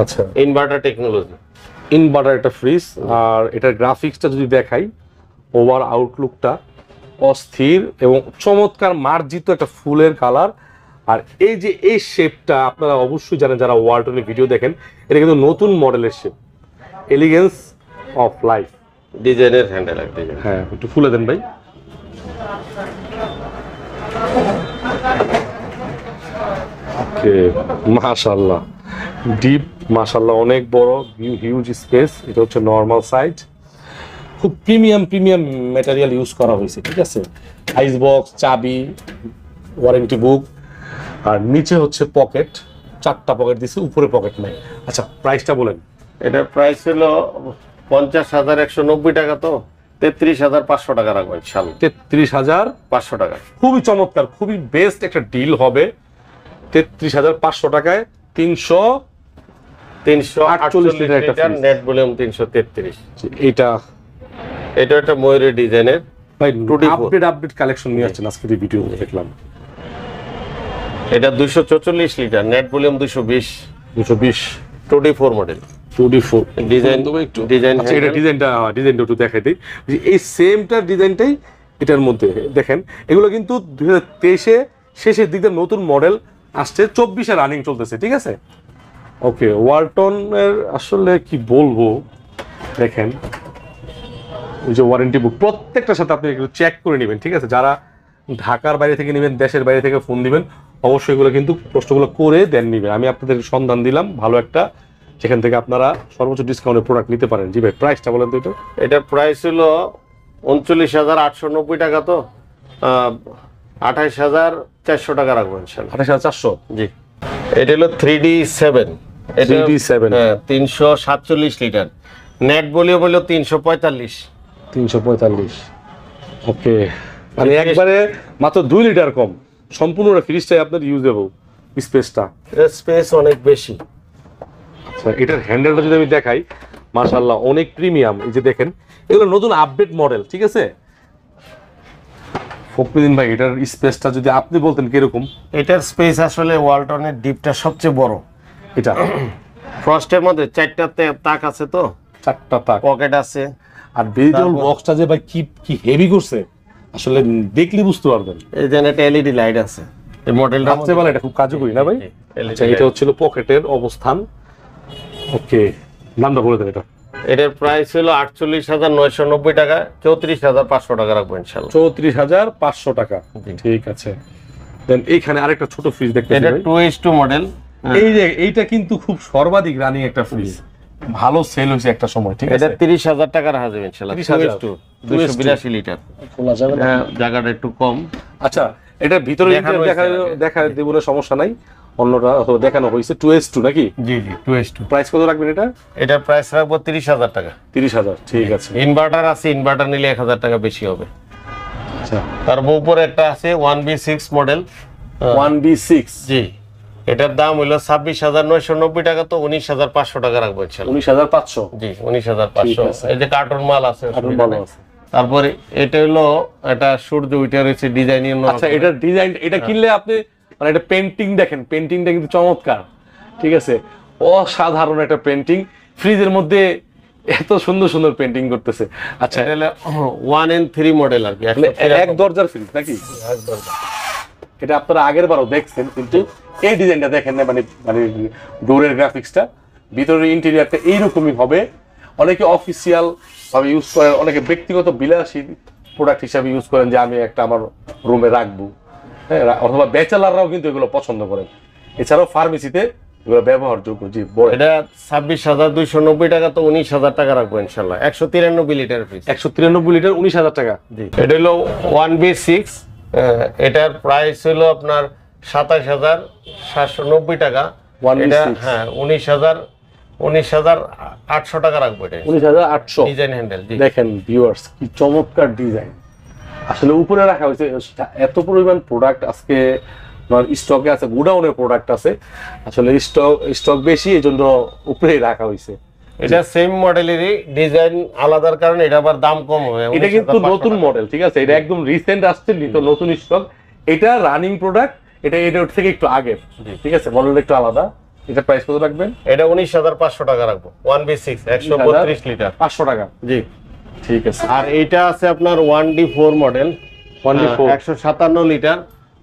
আচ্ছা ইনভার্টার টেকনোলজি, ইনভার্টার একটা ফ্রিজ। আর এটার গ্রাফিক্সটা যদি দেখাই, ওভার আউটলুকটা অস্থির এবং চমৎকার মার্জিত একটা ফুলের কালার। আর এই যে এই শেপটা আপনারা অবশ্যই জানেন যারা ওয়ালটনের ভিডিও দেখেন, এটা কিন্তু নতুন মডেলের শেপ, এলিগেন্স অফ লাইফ ডিজাইনের হ্যান্ডেল আর ডিজাইন। হ্যাঁ একটু ফুলে দেন ভাই। ওকে মাশাআল্লাহ, ডিপ মাশাআল্লাহ, অনেক বড় হিউজ স্পেস। এটা হচ্ছে নরমাল সাইজ, খুব প্রিমিয়াম ম্যাটেরিয়াল ইউজ করা হয়েছে, ঠিক আছে। আইস বক্স, চাবি, ওয়ারেন্টি বুক, আর নিচে হচ্ছে পকেট, 4টা পকেট দিছে, উপরে পকেট নাই। আচ্ছা প্রাইসটা বলেন। এটার প্রাইস হলো 50,190 টাকা, তো 33,500 টাকা রাখবো ইনশাআল্লাহ। 33,500 টাকা, খুবই চমৎকার, খুবই বেস্ট একটা ডিল হবে। 33,500 টাকায় 348 লিটার একটা ফ্রিজ, নেট ভলিউম 333। এটা একটা ময়ূরের ডিজাইনের ভাই আপডেট কালেকশন নিয়ে আসছেন আজকে এই ভিডিও দেখলাম। এটা 244 litre, net volume 220, 24 model, 24 design একটু ডিজাইন। আচ্ছা এটা ডিজাইনটা একটু দেখাই দিই, এই সেমটার ডিজাইনটাই এটার মধ্যে দেখেন। এগুলো কিন্তু 2023-এ শেষের দিকে নতুন মডেল আসছে, 24-এ রানিং চলতেছে, ঠিক আছে। ওকে ওয়ালটনের আসলে কি বলবো, দেখেন ওই যে ওয়ারেন্টি বুক প্রত্যেকটার সাথে আপনি একটু চেক করে নেবেন, ঠিক আছে। যারা ঢাকার বাইরে থেকে নেবেন, দেশের বাইরে থেকে ফোন দিবেন, অবশ্যই এগুলো কিন্তু প্রশ্নগুলো করে দেন নেবেন। আমি আপনাদের সন্ধান দিলাম ভালো একটা, যেখান থেকে আপনারা সর্বোচ্চ ডিসকাউন্টের প্রোডাক্ট নিতে পারেন। জি ভাই প্রাইসটা বলেন তো। এটার প্রাইস হলো 39,890 টাকা, তো 28,400 টাকা রাখবো ইনশাআল্লাহ। 28,400, জি। এটা হলো 3D7, 347 লিটার, নেট ভলিউম হলো 345। ওকে মানে একবারে মাত্র 2 লিটার কম, সম্পূর্ণ ফ্রিজটাই আপনার ইউজেবল, স্পেস অনেক বেশি। আচ্ছা এটার হ্যান্ডেলটা যদি আমি দেখাই, মাশাআল্লাহ অনেক প্রিমিয়াম। এই যে দেখেন এগুলো নতুন আপডেট মডেল, ঠিক আছে। ফকরুদ্দিন ভাই এটার স্পেসটা যদি আপনি বলতেন কিরকম। এটার স্পেস আসলে ওয়ালটনের ডিপটা সবচেয়ে বড়। এটা ফ্রস্টের মধ্যে 4টা তাক আছে, তো 4টা তাক, পকেট আছে। আর ভেজিটেবল বক্সটা যে ভাই কি হেভি করছে, আসলে দেখলে বুঝতে পারবেন। এই যে একটা এলইডি লাইট আছে, এই মডেলটা সবচেয়ে ভালো, এটা খুব কার্যকরী না ভাই। আচ্ছা এটা হচ্ছিল পকেটের অবস্থান। ওকে নামটা বলে দেন। এটার প্রাইস হলো 48,990 টাকা, 34,500 টাকা রাখবো ইনশাআল্লাহ। 34,500 টাকা, ঠিক আছে। দেন এইখানে আরেকটা ছোট ফ্রিজ দেখতে পাচ্ছি, এটা 2H2 মডেল। এই যে এইটা কিন্তু খুব সর্বাধিক রানিং একটা ফ্রিজ, ভালো সেল হয়েছে একটা সময়, ঠিক আছে। এটা 30,000 টাকা রাখা যাবে ইনশাআল্লাহ। 282 লিটার, খোলা যাবে না, জায়গাটা একটু কম। আচ্ছা এটার ভিতরে দেখা দেব না, সমস্যা নাই, অন্যটা দেখানো হয়েছে। 2H2 নাকি? জি 2H2। প্রাইস কত রাখবেন এটা? এটার প্রাইস রাখবো 30,000 টাকা। 30,000, ঠিক আছে। ইনভার্টার আছে, ইনভার্টার নিলে 1,000 টাকা বেশি হবে। আচ্ছা তার উপরে একটা আছে 1B6 মডেল, 1B6, জি। এটার দাম হলো 26,990 টাকা, তো 19,500 টাকা রাখবো ইনশাআল্লাহ। 19,500, জি 19,500। এই যে কার্টুন মাল আছে। তারপরে এটা হলো এটা সূর্য, ওইটা রয়েছে ডিজাইনিং। আচ্ছা এটা ডিজাইন, এটা কিনলে আপনি মানে এটা পেন্টিং দেখেন, পেন্টিংটা কিন্তু চমৎকার, ঠিক আছে। অসাধারণ একটা পেন্টিং, ফ্রিজের মধ্যে এত সুন্দর সুন্দর পেন্টিং করতেছে। আচ্ছা এটা হলো 1N3 মডেল আর কি, এক দরজার ফ্রিজ নাকি? এক দরজা। এটা আপনারা আগের বারও দেখছেন, কিন্তু এই ডিজাইনটা দেখেন না, মানে ডোরের গ্রাফিক্সটা, ভিতরের ইন্টেরিয়রটা এইরকমই হবে। অনেকে অফিসিয়াল ভাবে ইউজ করেন, অনেকে ব্যক্তিগত বিলাসী প্রোডাক্ট হিসাবে ইউজ করেন, যে আমি একটা আমার রুমে রাখবো, হ্যাঁ, অথবা ব্যাচেলাররাও কিন্তু এগুলো পছন্দ করেন। এছাড়াও ফার্মেসিতে এগুলো ব্যবহারযোগ্য। জি এটা 26,290 টাকা, তো 19,000 টাকা রাখবো ইনশাআল্লাহ। 193 লিটার ফ্রিজ, 193 লিটার, 19,000 টাকা। জি। এটা হলো 1B6, এটার প্রাইস হলো আপনার 27,790 টাকা। এটা হ্যাঁ 19,800 টাকা রাখবো। এটা 19,800 ডিজাইন হ্যান্ডেল। দেখেন ভিউয়ার্স কি চমৎকার ডিজাইন, আসলে উপরে রাখা হয়েছে এত পরিমাণ প্রোডাক্ট আজকে স্টকে আছে, গোডাউনের প্রোডাক্ট আছে, আসলে স্টক বেশি এই জন্য উপরেই রাখা হয়েছে। এটা সেম মডেলেরই ডিজাইন আলাদার কারণে এটা আবার দাম কম হবে। এটা কিন্তু নতুন মডেল, ঠিক আছে, এটা একদম রিসেন্ট আসছে, নতুন স্টক, এটা রানিং প্রোডাক্ট, এটা এর থেকে একটু আগে, ঠিক আছে, মডেলটা একটু আলাদা। এটা প্রাইস কত রাখবেন? এটা 19,500 টাকা রাখবো। 1B6 132 লিটার 500 টাকা। জি ঠিক আছে। আর এইটা আছে আপনার 1D4 মডেল 157 লিটার,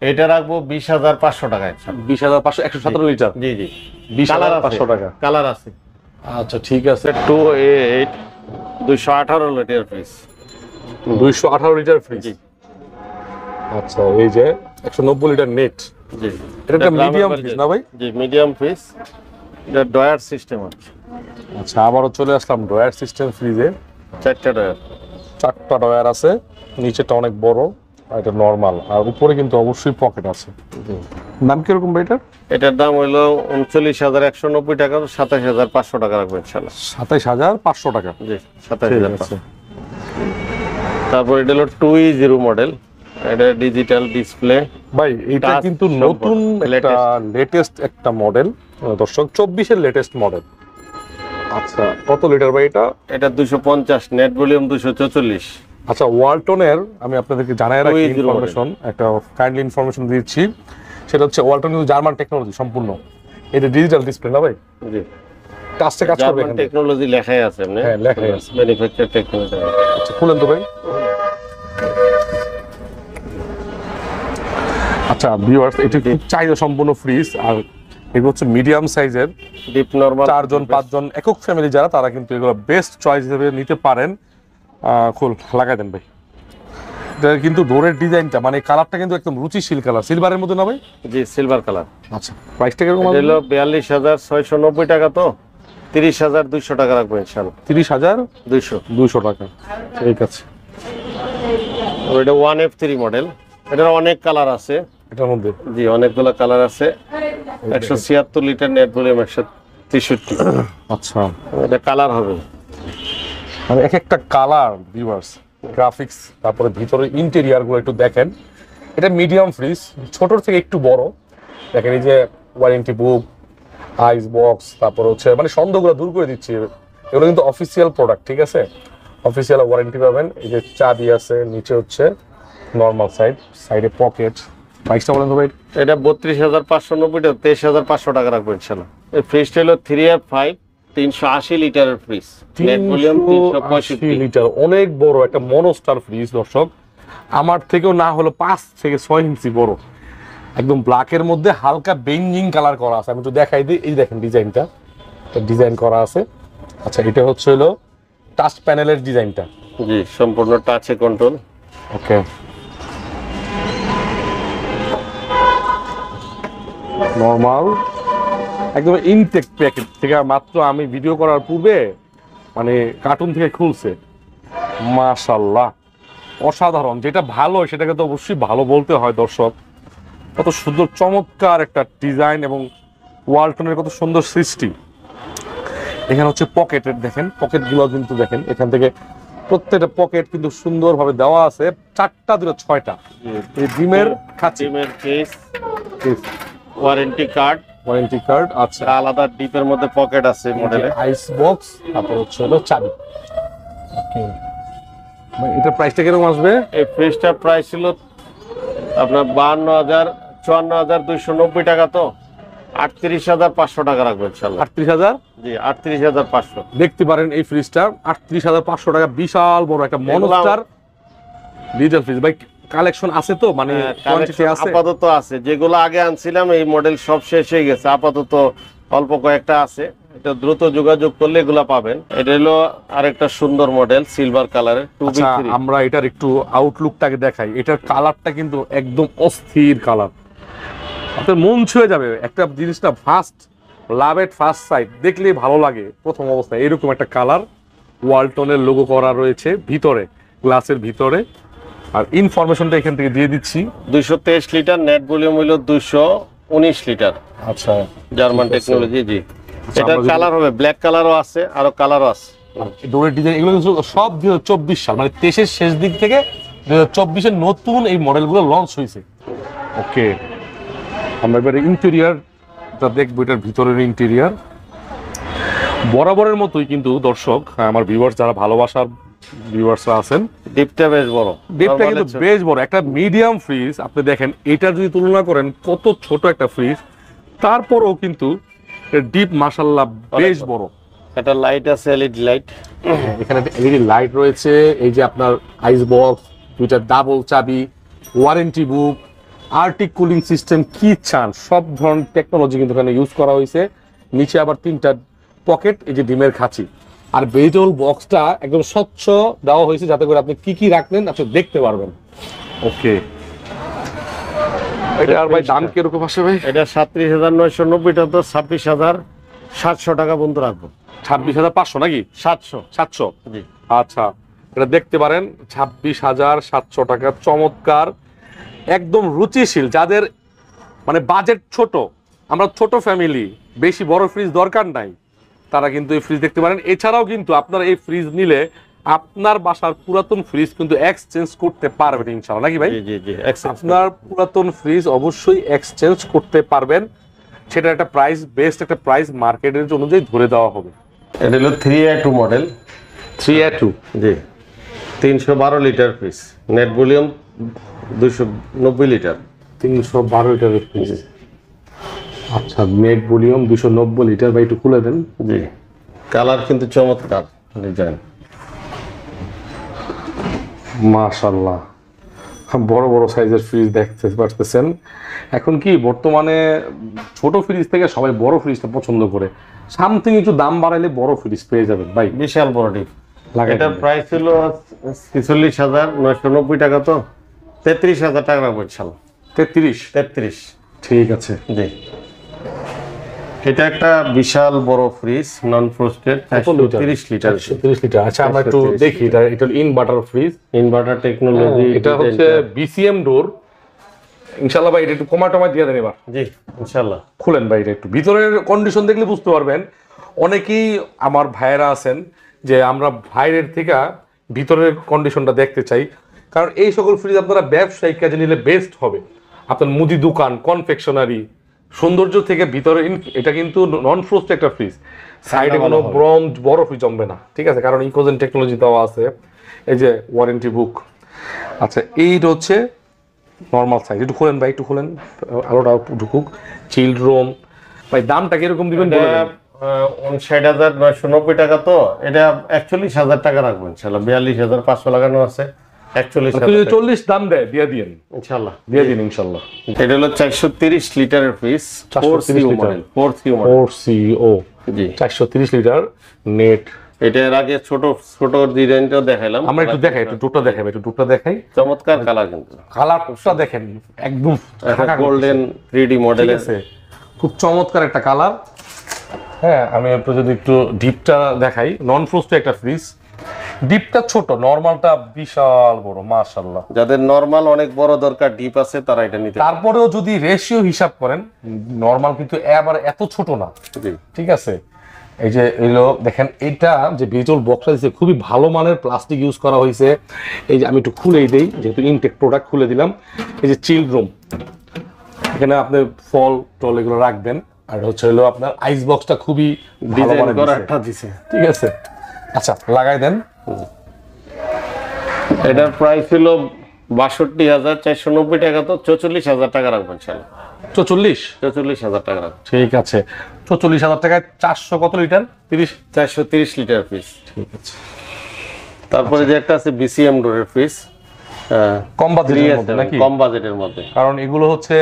এটা রাখবো 20,500 টাকায়। 20,500 157 লিটার। জি জি 20,500 টাকা কালার আছে। আচ্ছা ঠিক আছে। 2A8 218 litre fridge. 218 litre fridge. আচ্ছা এই যে 190 লিটার নেট। জি এটা একটা মিডিয়াম ফ্রিজ না ভাই? জি মিডিয়াম ফ্রিজ। এটা ডয়ার সিস্টেম আছে। আচ্ছা আবারও চলে আসলাম ডয়ার সিস্টেম ফ্রিজে। 4টা ডয়ার, 4টা ডয়ার আছে, নিচেটা অনেক বড় আর এটা নরমাল, আর উপরে কিন্তু অবশ্যই পকেট আছে। দাম কিরকম ভাই এটার? এটার দাম হলো 39,190 টাকা, 27,500 টাকা রাখবেন ইনশাআল্লাহ। 27,500 টাকা। জি 27,500। তারপর এটা হলো 2E0 মডেল, এটা ডিজিটাল ডিসপ্লে। ভাই এটা কিন্তু নতুন একটা লেটেস্ট একটা মডেল দর্শক, 24 এর লেটেস্ট মডেল। আচ্ছা কত লিটার ভাই এটা? এটা 250, নেট ভলিউম 244। আচ্ছা ওয়ালটনের আমি আপনাদেরকে জানাই রাখি ইনফরমেশন, একটা কাইন্ডলি ইনফরমেশন দিচ্ছি, সেটা হচ্ছে ওয়ালটন কিন্তু জার্মান টেকনোলজি সম্পূর্ণ। এটা ডিজিটাল ডিসপ্লে না ভাই? জি কাজটা কাজ করবে, জার্মান টেকনোলজি লেখাই আছে এমনি। হ্যাঁ লেখাই আছে, ম্যানুফ্যাকচার টেকনোলজি। আচ্ছা খুলেন তো ভাই। আচ্ছা ভিউয়ার্স, এটা খুব চাহিদা সম্পন্ন ফ্রিজ, আর এগুলো হচ্ছে মিডিয়াম সাইজের, ডিপ নরমাল 4 জন 5 জন একক ফ্যামিলি যারা, তারা কিন্তু এগুলো বেস্ট চয়েস হিসেবে নিতে পারেন। খুল লাগাই দেন ভাই। এটা কিন্তু ডোরের ডিজাইনটা মানে কালারটা কিন্তু একদম রুচিশীল কালার, সিলভারের মধ্যে না ভাই? জি সিলভার কালার। আচ্ছা প্রাইসটা কিরকম হলো? 42,690 টাকা, তো 30,200 টাকা রাখবো ইনশাআল্লাহ। 30,200 টাকা, ঠিক আছে। এটা 1F3 মডেল, এটার অনেক কালার আছে এটার মধ্যে। জি অনেকগুলো কালার আছে। 176 লিটার, নেট ভলিউম 163। আচ্ছা এটা কালার হবে মানে এক একটা কালার ভিউয়ার্স, গ্রাফিক্স, তারপরে ভিতরে ইন্টেরিয়ার গুলো একটু দেখেন। এটা মিডিয়াম ফ্রিজ, ছোটর থেকে একটু বড়। দেখেন এই যে ওয়ারেন্টি বুক, আইস বক্স, তারপর হচ্ছে মানে সন্দেহগুলো দূর করে দিচ্ছি, এগুলো কিন্তু অফিসিয়াল প্রোডাক্ট, ঠিক আছে, অফিসিয়াল ওয়ারেন্টি পাবেন। এই যে চাবি আছে, নিচে হচ্ছে নর্মাল সাইডে পকেট। প্রাইসটা বলেন তো ভাই? এটা 32,590 টাকা, 23,500 টাকা রাখবো ইনশাআল্লাহ। এই ফ্রিজটা হলো 3F5 380 লিটারের ফ্রিজ, নেট ভলিউম 365 লিটার, অনেক বড় একটা মনোস্টার ফ্রিজ দর্শক, আমার থেকেও না হলো 5 থেকে 6 ইঞ্চি বড়, একদম ব্ল্যাকের মধ্যে হালকা বেঞ্জিং কালার করা আছে। আমি একটু দেখাই দিই, এই দেখেন ডিজাইনটা, ডিজাইন করা আছে। আচ্ছা এটা হচ্ছে হলো টাচ প্যানেলের ডিজাইনটা। জি সম্পূর্ণ টাচে কন্ট্রোল। ওকে নরমাল একদম ইনটেক প্যাকেট থেকে মাত্র আমি ভিডিও করার পূর্বে মানে কার্টুন থেকে খুলছে। মাশাআল্লাহ অসাধারণ, যেটা ভালো সেটাকে তো অবশ্যই ভালো বলতে হয় দর্শক। কত সুন্দর চমৎকার একটা ডিজাইন এবং ওয়ালটনের কত সুন্দর সৃষ্টি। এখানে হচ্ছে পকেটের দেখেন, পকেটগুলো কিন্তু দেখেন এখান থেকে প্রত্যেকটা পকেট কিন্তু সুন্দরভাবে দেওয়া আছে, 4টা 6টা। এই ডিমের খাঁচি, ডিমের কেস, ওয়ারেন্টি কার্ড। আচ্ছা আলাদা ডিপের মধ্যে পকেট আছে মডেলে, আইস বক্স, তারপর হচ্ছে হলো চাবি। ওকে এটা প্রাইসটা কিরকম আসবে? এই ফ্রিজটার প্রাইস ছিল আপনার 54,290 টাকা, তো 38,500 টাকা রাখবেন ইনশাআল্লাহ। 38,000? জি 38,500। দেখতে পারেন এই ফ্রিজটা 38,500 টাকা, বিশাল বড় একটা মনোস্টার ডিজিটাল ফ্রিজ। ভাই কালেকশন আছে তো, মানে কোয়ান্টিটি আছে? আপাতত আছে, যেগুলো আগে আনছিলাম এই মডেল সব শেষ হয়ে গেছে, আপাতত অল্প কয়েকটা আছে। এটা দ্রুত যোগাযোগ করলে এগুলা পাবেন। এটা হলো আরেকটা সুন্দর মডেল সিলভার কালারের 2B3। আমরা এটার একটু আউটলুকটাকে দেখাই। এটার কালারটা কিন্তু একদম অস্থির কালার, আপনার মন ছুঁয়ে যাবে। একটা জিনিসটা first love at first sight, দেখলেই ভালো লাগে প্রথম অবস্থায়। এরকম একটা কালার, ওয়ালটনের লোগো করা রয়েছে ভিতরে, গ্লাসের ভিতরে। আর ইনফরমেশনটা এখান থেকে দিয়ে দিচ্ছি। 223 লিটার, নেট ভলিউম হলো 219 লিটার। আচ্ছা, জার্মান টেকনোলজি। জি, এটা কালার হবে, ব্ল্যাক কালারও আছে, আরো কালারও আছে। ডোরের ডিজাইন এগুলো কিন্তু সব 2024 সাল, মানে 23-এর শেষ দিক থেকে 2024-এর নতুন এই মডেলগুলো লঞ্চ হয়েছে। ওকে, আমরা এবারে ইন্টেরিয়রটা দেখবো, এটার ভিতরের ইন্টেরিয়র বরাবরের মতোই কিন্তু দর্শক, আমার ভিউয়ার্স যারা ভালোবাসার ভিউয়ার্সরা আছেন, ডিপটা বেশ বড়, ডিপটা কিন্তু বেশ বড়। একটা মিডিয়াম ফ্রিজ আপনি দেখেন, এটা যদি তুলনা করেন কত ছোট একটা ফ্রিজ, তারপরেও কিন্তু ডিপ মাশাআল্লাহ বেশ বড়। এটা লাইট আছে, এলইডি লাইট, এখানে এলইডি লাইট রয়েছে। এই যে আপনার আইস বক্স, দুইটা ডাবল চাবি, ওয়ারেন্টি বুক, আর্টিক কুলিং সিস্টেম, কি চান সব ধরনের টেকনোলজি কিন্তু এখানে ইউজ করা হয়েছে। নিচে আবার 3টা পকেট, এই যে ডিমের খাঁচি, আর ভেজিটেবল বক্সটা একদম স্বচ্ছ দেওয়া হয়েছে যাতে করে আপনি কি কি রাখলেন আপনি দেখতে পারবেন। ওকে, এটা আর ভাই দাম কিরকম আসে ভাই? এটা 37,990 টাকা, তো 26,700 টাকা বন্ধু রাখবো। 26,500 নাকি? 700। জি, আচ্ছা, এটা দেখতে পারেন 26,700 টাকা। চমৎকার, একদম রুচিশীল। যাদের মানে বাজেট ছোট, আমরা ছোট ফ্যামিলি, বেশি বড় ফ্রিজ দরকার নাই, তারা কিন্তু এই ফ্রিজ দেখতে পারেন। এছাড়াও কিন্তু আপনারা এই ফ্রিজ নিলে আপনার বাসার পুরাতন ফ্রিজ কিন্তু এক্সচেঞ্জ করতে পারবেন ইনশাআল্লাহ, নাকি ভাই? জি জি, আপনার পুরাতন ফ্রিজ অবশ্যই এক্সচেঞ্জ করতে পারবেন। সেটা একটা প্রাইস, বেস্ট একটা প্রাইস মার্কেটের অনুযায়ী ধরে দেওয়া হবে। এটা হলো 3A2 মডেল। 3A2, জি, 312 litre fridge, net volume 290 litre. 312 লিটারের ফ্রিজ। আচ্ছা, নেট ভলিউম 290 লিটার। ভাই একটু খুলে দেন। জি, কালার কিন্তু চমৎকার ডিজাইন, মাশাআল্লাহ। বড় বড় সাইজের ফ্রিজ দেখতে পারতেছেন। এখন কি বর্তমানে ছোট ফ্রিজ থেকে সবাই বড় ফ্রিজটা পছন্দ করে, সামথিং একটু দাম বাড়াইলে বড় ফ্রিজ পেয়ে যাবেন ভাই। বিশাল বড় ডিপ। এটার প্রাইস ছিল 46,990 টাকা, তো 33,000 টাকা রাখবো ইনশাআল্লাহ। 33। ঠিক আছে। জি, এটা একটা বিশাল বড় ফ্রিজ, নন ফ্রস্টেড, 30 লিটার। 30 লিটার। আচ্ছা, আমরা একটু দেখি। এটা ইনভার্টার ফ্রিজ, ইনভার্টার টেকনোলজি। এটা হচ্ছে বিসিএম ডোর। ইনশাআল্লাহ ভাই এটা একটু কমা দিয়ে দেন এবার। জি, ইনশাআল্লাহ। খুলেন ভাই, এটা একটু ভিতরের কন্ডিশন দেখলে বুঝতে পারবেন। অনেকেই আমার ভাইয়েরা আছেন যে আমরা বাইরের থেকে ভিতরের কন্ডিশনটা দেখতে চাই, কারণ এই সকল ফ্রিজ আপনারা ব্যবসায়িক কাজে নিলে বেস্ট হবে। আপনার মুদি দোকান, কনফেকশনারি, সৌন্দর্য থেকে ভিতরে এটা কিন্তু নন ফ্রোস্ট একটা ফ্রিজ, সাইডে কোনো বরফ জমবে না, ঠিক আছে, কারণ ইকোজেন টেকনোলজি দেওয়া আছে। এই যে ওয়ারেন্টি বুক। আচ্ছা, এইটা হচ্ছে নর্মাল সাইজ। একটু খুলেন ভাই, একটু খুলেন, আলোটা ঢুকুক। Child room. ভাই দামটা কিরকম দিবেন বলে দেন। 59,990 টাকা, তো এটা 41,000 টাকা রাখবো ইনশাআল্লাহ। 42,500 লাগানো আছে, 41,000। 40 দাম দেয় দিয়ে দিন ইনশাআল্লাহ, দিয়ে দিন ইনশাআল্লাহ। এটা হলো 430 লিটারের ফ্রিজ, 4CO মডেল। 4CO। জি, 430 লিটার নেট। এটার আগে ছোট ডিজাইনটা দেখাইলাম, আমরা একটু দেখাই, একটু ডুপটা দেখাই। চমৎকার কালার, কিন্তু কালারটা দেখেন, একদম গোল্ডেন 3D মডেল আছে, খুব চমৎকার একটা কালার। হ্যাঁ, আমি আপনার যদি একটু ডিপটা দেখাই, নন ফ্রোস্ট একটা ফ্রিজ। ডিপটা ছোট, নরমালটা বিশাল বড়, মাশাআল্লাহ। যাদের নরমাল অনেক বড় দরকার, ডিপ আছে, তারা এটা নিতে। তারপরেও যদি রেশিও হিসাব করেন, নরমাল কিন্তু আবার এত ছোট না, ঠিক আছে। এই যে এলো দেখেন, এটা যে ভেজিটেবল বক্সটা দিয়েছে খুবই ভালো মানের প্লাস্টিক ইউজ করা হয়েছে। এই যে আমি একটু খুলেই দেই, যেহেতু ইনটেক প্রোডাক্ট খুলে দিলাম। এই যে চিল্ড রুম, এখানে আপনি ফল টল এগুলো রাখবেন। আর হচ্ছে হলো আপনার আইস বক্সটা খুবই ভালো মানের দিয়েছে, ঠিক আছে। আচ্ছা, লাগাই দেন। এটার প্রাইস হলো 62,490 টাকা, তো 44,000 টাকা রাখবেন ইনশাআল্লাহ। 44,000 টাকা রাখবেন, ঠিক আছে। 44,000 টাকায় 400 কত লিটার? 430 লিটার ফ্রিজ, ঠিক আছে। তারপরে যে একটা আছে বিসিএম ডোরের ফ্রিজ, কম বাজেটের মধ্যে নাকি? কম বাজেটের মধ্যে, কারণ এগুলো হচ্ছে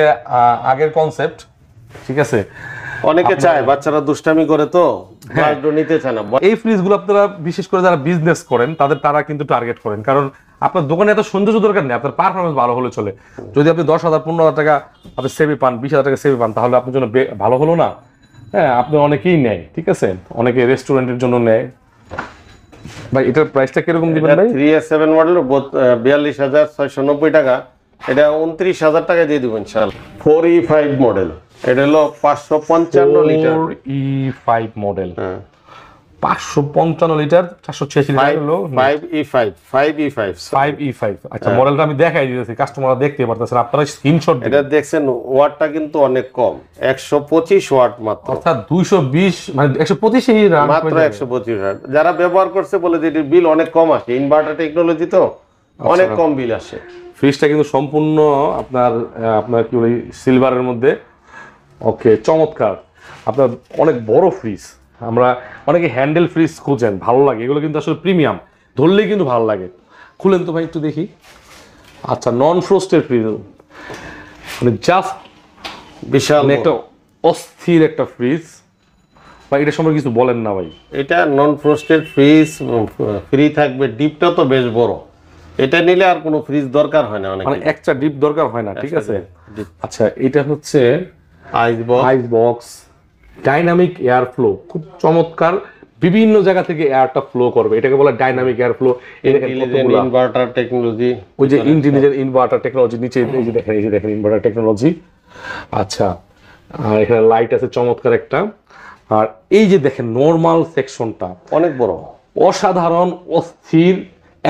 আগের কনসেপ্ট, ঠিক আছে। অনেকে চায়, বাচ্চারা দুষ্টামি করে, তো নিতে চায় না। এই ফ্রিজগুলো আপনারা বিশেষ করে যারা বিজনেস করেন তারা কিন্তু টার্গেট করেন, কারণ আপনার দোকানে এত সৌন্দর্য দরকার নেই, আপনার পারফরমেন্স ভালো হলে চলে। যদি আপনি 10,000 15,000 টাকা আপনি সেভে পান, 20,000 টাকা সেভে পান, তাহলে আপনার জন্য ভালো হলো না? হ্যাঁ, আপনি অনেকেই নেয়, ঠিক আছে, অনেকে রেস্টুরেন্টের জন্য নেয়। ভাই এটার প্রাইসটা কিরকম দিবেন ভাই? 3S7 মডেল 42,690 টাকা, এটা 29,000 টাকা দিয়ে দিব ইনশাআল্লাহ। 4E5 মডেল, এটা হলো 555 litre. 4E5 model, 555 litre, 486 litre হলো 5E5। আচ্ছা মডেলটা আমি দেখাই দিতেছি, কাস্টমাররা দেখতে পারতেছেন, আপনারা স্ক্রিনশট দিন। এটা দেখছেন ওয়াটটা কিন্তু অনেক কম, 125 ওয়াট মাত্র, অর্থাৎ 220 মানে 125 এই রান মাত্র 125 ওয়াট। যারা ব্যবহার করছে বলে যে এটির বিল অনেক কম আসে, ইনভার্টার টেকনোলজি তো অনেক কম বিল আসে। ফ্রিজটা কিন্তু সম্পূর্ণ আপনার কি বলি সিলভারের মধ্যে, ওকে চমৎকার। আপনার অনেক বড় ফ্রিজ, আমরা অনেকে হ্যান্ডেল ফ্রিজ খুঁজেন, ভালো লাগে, এগুলো কিন্তু আসলে প্রিমিয়াম, ধরলেই কিন্তু ভালো লাগে। খুলেন তো ভাই একটু দেখি। আচ্ছা নন ফ্রোস্টেড ফ্রিজ, মানে জাস্ট বিশাল একটা অস্থির একটা ফ্রিজ ভাই, এটা সম্পর্কে কিছু বলেন না ভাই। এটা নন ফ্রোস্টেড ফ্রিজ, ফ্রি থাকবে, ডিপটা তো বেশ বড়, এটা নিলে আর কোনো ফ্রিজ দরকার হয় না, মানে একটা ডিপ দরকার হয় না, ঠিক আছে। আচ্ছা এটা হচ্ছে ice box, dynamic air flow, খুব চমৎকার, বিভিন্ন জায়গা থেকে এয়ারটা ফ্লো করবে, এটাকে বলে dynamic air flow. Inverter technology, ওই যে ইন্টেলিজেন্ট ইনভার্টার টেকনোলজি, নিচে এই যে দেখেন ইনভার্টার টেকনোলজি। আচ্ছা আর এখানে লাইট আছে চমৎকার একটা। আর এই যে দেখেন নরমাল সেকশনটা অনেক বড়, অসাধারণ, অস্থির,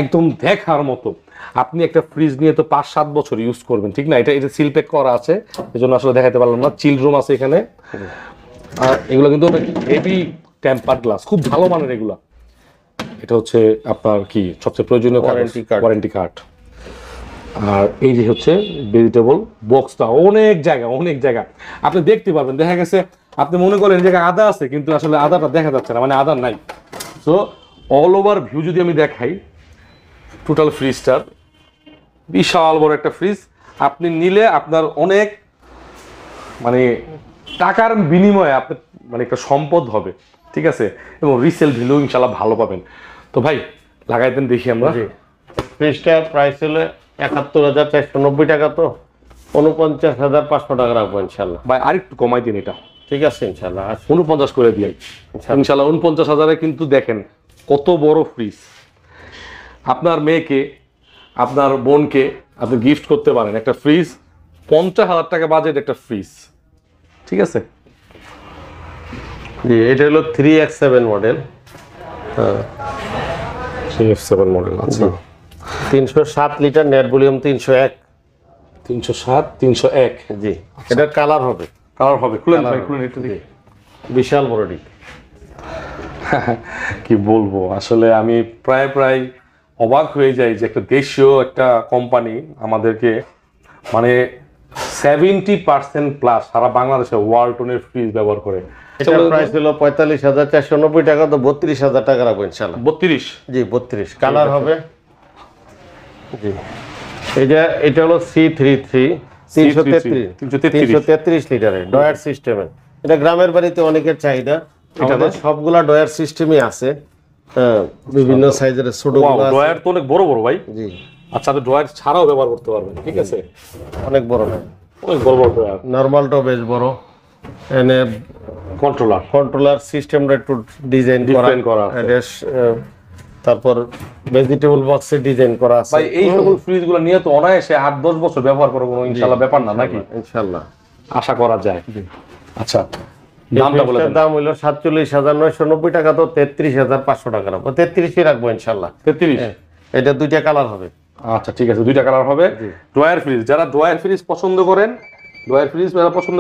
একদম দেখার মতো। আপনি একটা ফ্রিজ নিয়ে তো 5-7 বছর ইউজ করবেন, ঠিক না? এটা সিল প্যাক করা আছে, এজন্য আসলে দেখাতে পারলাম না। চিল রুম আছে এখানে, আর এগুলো কিন্তু হেভি টেম্পার গ্লাস, খুব ভালো মানের এগুলা। এটা হচ্ছে আপনার কি সবচেয়ে প্রয়োজনীয় ওয়ারেন্টি কার্ড। আর এই যে হচ্ছে ভেজিটেবল বক্সটা, অনেক জায়গা আপনি দেখতে পারবেন। দেখা গেছে আপনি মনে করেন এই জায়গায় আদা আছে, কিন্তু আসলে আদাটা দেখা যাচ্ছে না, মানে আদা নাই। সো অল ওভার ভিউ যদি আমি দেখাই টোটাল ফ্রিজটার, বিশাল বড় একটা ফ্রিজ, আপনি নিলে আপনার অনেক মানে টাকার বিনিময়ে আপনার মানে একটা সম্পদ হবে, ঠিক আছে, এবং রিসেল ভ্যালু ইনশাআল্লাহ ভালো পাবেন। তো ভাই লাগাই দেন দেখি আমরা। ফ্রিজটার প্রাইস হলো 71,490 টাকা, তো 49,500 টাকা রাখবো ইনশাল্লাহ। ভাই আরেকটু কমাই দিন এটা, ঠিক আছে ইনশাল্লাহ, 49 করে দিয়ে ইনশাল্লাহ। 49,000-এ কিন্তু দেখেন কত বড় ফ্রিজ। আপনার মেয়েকে, আপনার বোনকে আপনি গিফট করতে পারেন একটা ফ্রিজ, 50,000 টাকা বাজেট একটা ফ্রিজ, ঠিক আছে। জি এটা হলো 3X7 মডেল, 3X7 মডেল। আচ্ছা 307 লিটার, নেট ভলিউম 301। 301। জি এটা কালার হবে, খুলেন ভাই, খুলেন একটু দেখি। বিশাল বড় ডিপ। কি বলবো, আসলে আমি প্রায় অবাক হয়ে যাই যে একটা দেশীয় একটা কোম্পানি আমাদেরকে মানে 70% প্লাস সারা বাংলাদেশে ওয়ালটনের ফ্রিজ ব্যবহার করে। এটার প্রাইস হলো 45,490 টাকা, তো 32,000 টাকা রাখবো ইনশাআল্লাহ। 32? জি 32 কালার হবে। জি এটা হলো C33 333 লিটারের ডয়ার সিস্টেমের। এটা গ্রামের বাড়িতে অনেকের চাহিদা, আমাদের সবগুলা ডয়ার সিস্টেমই আছে, বিভিন্ন সাইজের ছোটগুলো আছে। ডয়ার তো অনেক বড় ভাই। জি আচ্ছা আপনি ডয়ার ছাড়াও ব্যবহার করতে পারবেন, ঠিক আছে, অনেক বড় না, অনেক বড় ডয়ার। নরমালটাও বেশ বড়। এনে কন্ট্রোলার সিস্টেমটা একটু ডিজাইন করা আছে, তারপর ভেজিটেবল বক্সে ডিজাইন করা আছে। ভাই এই সকল ফ্রিজগুলো নিয়ে তো অনায়াসে 8-10 বছর ব্যবহার করা কোনো ইনশাআল্লাহ ব্যাপার না, নাকি? ইনশাআল্লাহ আশা করা যায়। আচ্ছা দামটা বলে দেন। দাম হলো 47,990 টাকা, তো 33,500 টাকা রাখবো। 33ই রাখবো ইনশাআল্লাহ। 33? এটা দুইটা কালার হবে। আচ্ছা ঠিক আছে, দুইটা কালার হবে। ড্রয়ার ফ্রিজ, যারা ড্রয়ার ফ্রিজ পছন্দ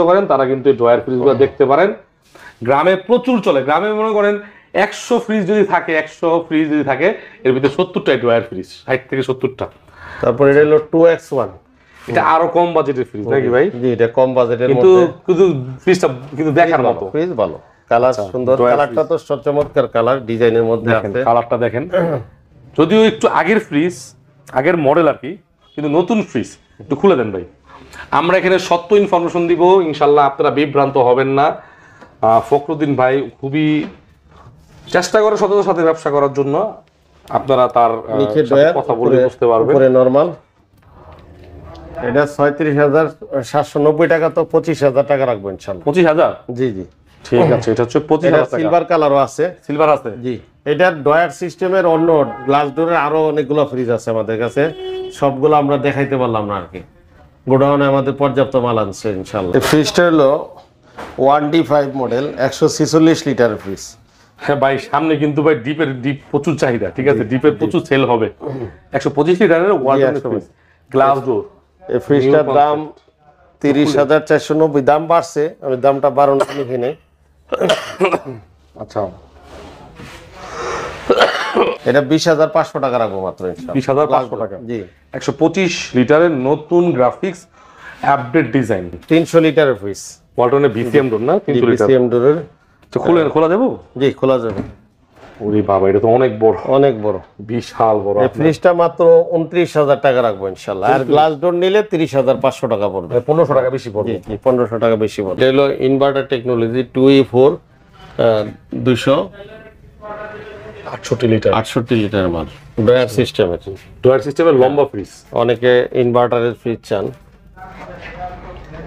করেন, তারা কিন্তু এই ড্রয়ার ফ্রিজগুলো দেখতে পারেন। গ্রামে প্রচুর চলে, গ্রামে মনে করেন 100 ফ্রিজ যদি থাকে, এর ভিতরে 70টাই ড্রয়ার ফ্রিজ, 60 থেকে 70টা। তারপর এটা হলো 2X1, এটা আরো কম বাজেটের ফ্রিজ নাকি ভাই? জি এটা কম বাজেটের কিন্তু মধ্যে, ফ্রিজটা কিন্তু দেখার মতো, ফ্রিজ ভালো, কালার সুন্দর, কালারটা তো চমৎকার কালার, ডিজাইনের মধ্যে আছে, কালারটা দেখেন। যদিও একটু আগের ফ্রিজ, আগের মডেল আর কি, কিন্তু নতুন ফ্রিজ। একটু খুলে দেন ভাই, আমরা এখানে সত্য ইনফরমেশন দিব, ইনশাল্লাহ আপনারা বিভ্রান্ত হবেন না। ফখরুদ্দিন ভাই খুবই চেষ্টা করে সততার সাথে ব্যবসা করার জন্য, আপনারা তার কথা বলে বুঝতে পারবেন। উপরে নরমাল, এটা 36,790 টাকা, তো 25,000 টাকা রাখবো ইনশাআল্লাহ। 25,000? জি জি ঠিক আছে, এটা হচ্ছে 25,000 টাকা। সিলভার কালারও আছে। সিলভার আছে? জি এটা ডয়ার সিস্টেমের অন্য গ্লাস ডোরের আরো অনেকগুলো ফ্রিজ আছে আমাদের কাছে, সবগুলো আমরা দেখাইতে পারলাম না আর কি। গোডাউনে আমাদের পর্যাপ্ত মাল আনছে ইনশাল্লাহ। এই ফ্রিজটা হলো 1D5 মডেল, 146 লিটার ফ্রিজ। হ্যাঁ ভাই, সামনে কিন্তু ভাই ডিপ প্রচুর চাহিদা, ঠিক আছে, ডিপের প্রচুর সেল হবে। 125 লিটারের ওয়ালটন ফ্রিজ, গ্লাস ডোর। এই ফ্রিজটার দাম 30,490, দাম বাড়ছে, আমি দামটা বাড়ানো লিখি নাই। আচ্ছা, এটা 20,500 টাকা রাখবো মাত্র। 20,500 টাকা। জি, 125 লিটারের নতুন গ্রাফিক্স, আপডেট ডিজাইন, 300 লিটারের ফ্রিজ, ওয়ালটনের বিসিএম ডোর না, 300 লিটার বিসিএম ডোরের। তো খোলা যাবো? জি, খোলা যাবে। ওরে বাবা, এটা তো অনেক বড়, অনেক বড়, বিশাল বড়। এই ফ্রিজটা মাত্র 29,000 টাকা রাখবো ইনশাল্লাহ। আর গ্লাস ডোর নিলে 30,500 টাকা পড়বে, 1500 টাকা বেশি পড়বে। জি, 1500 টাকা বেশি পড়বে। এটা হলো inverter technology 2E4 68 litre, 268 litre মাল, ডয়ার সিস্টেমের। ডয়ার সিস্টেমের লম্বা ফ্রিজ। অনেকে ইনভার্টারের ফ্রিজ চান।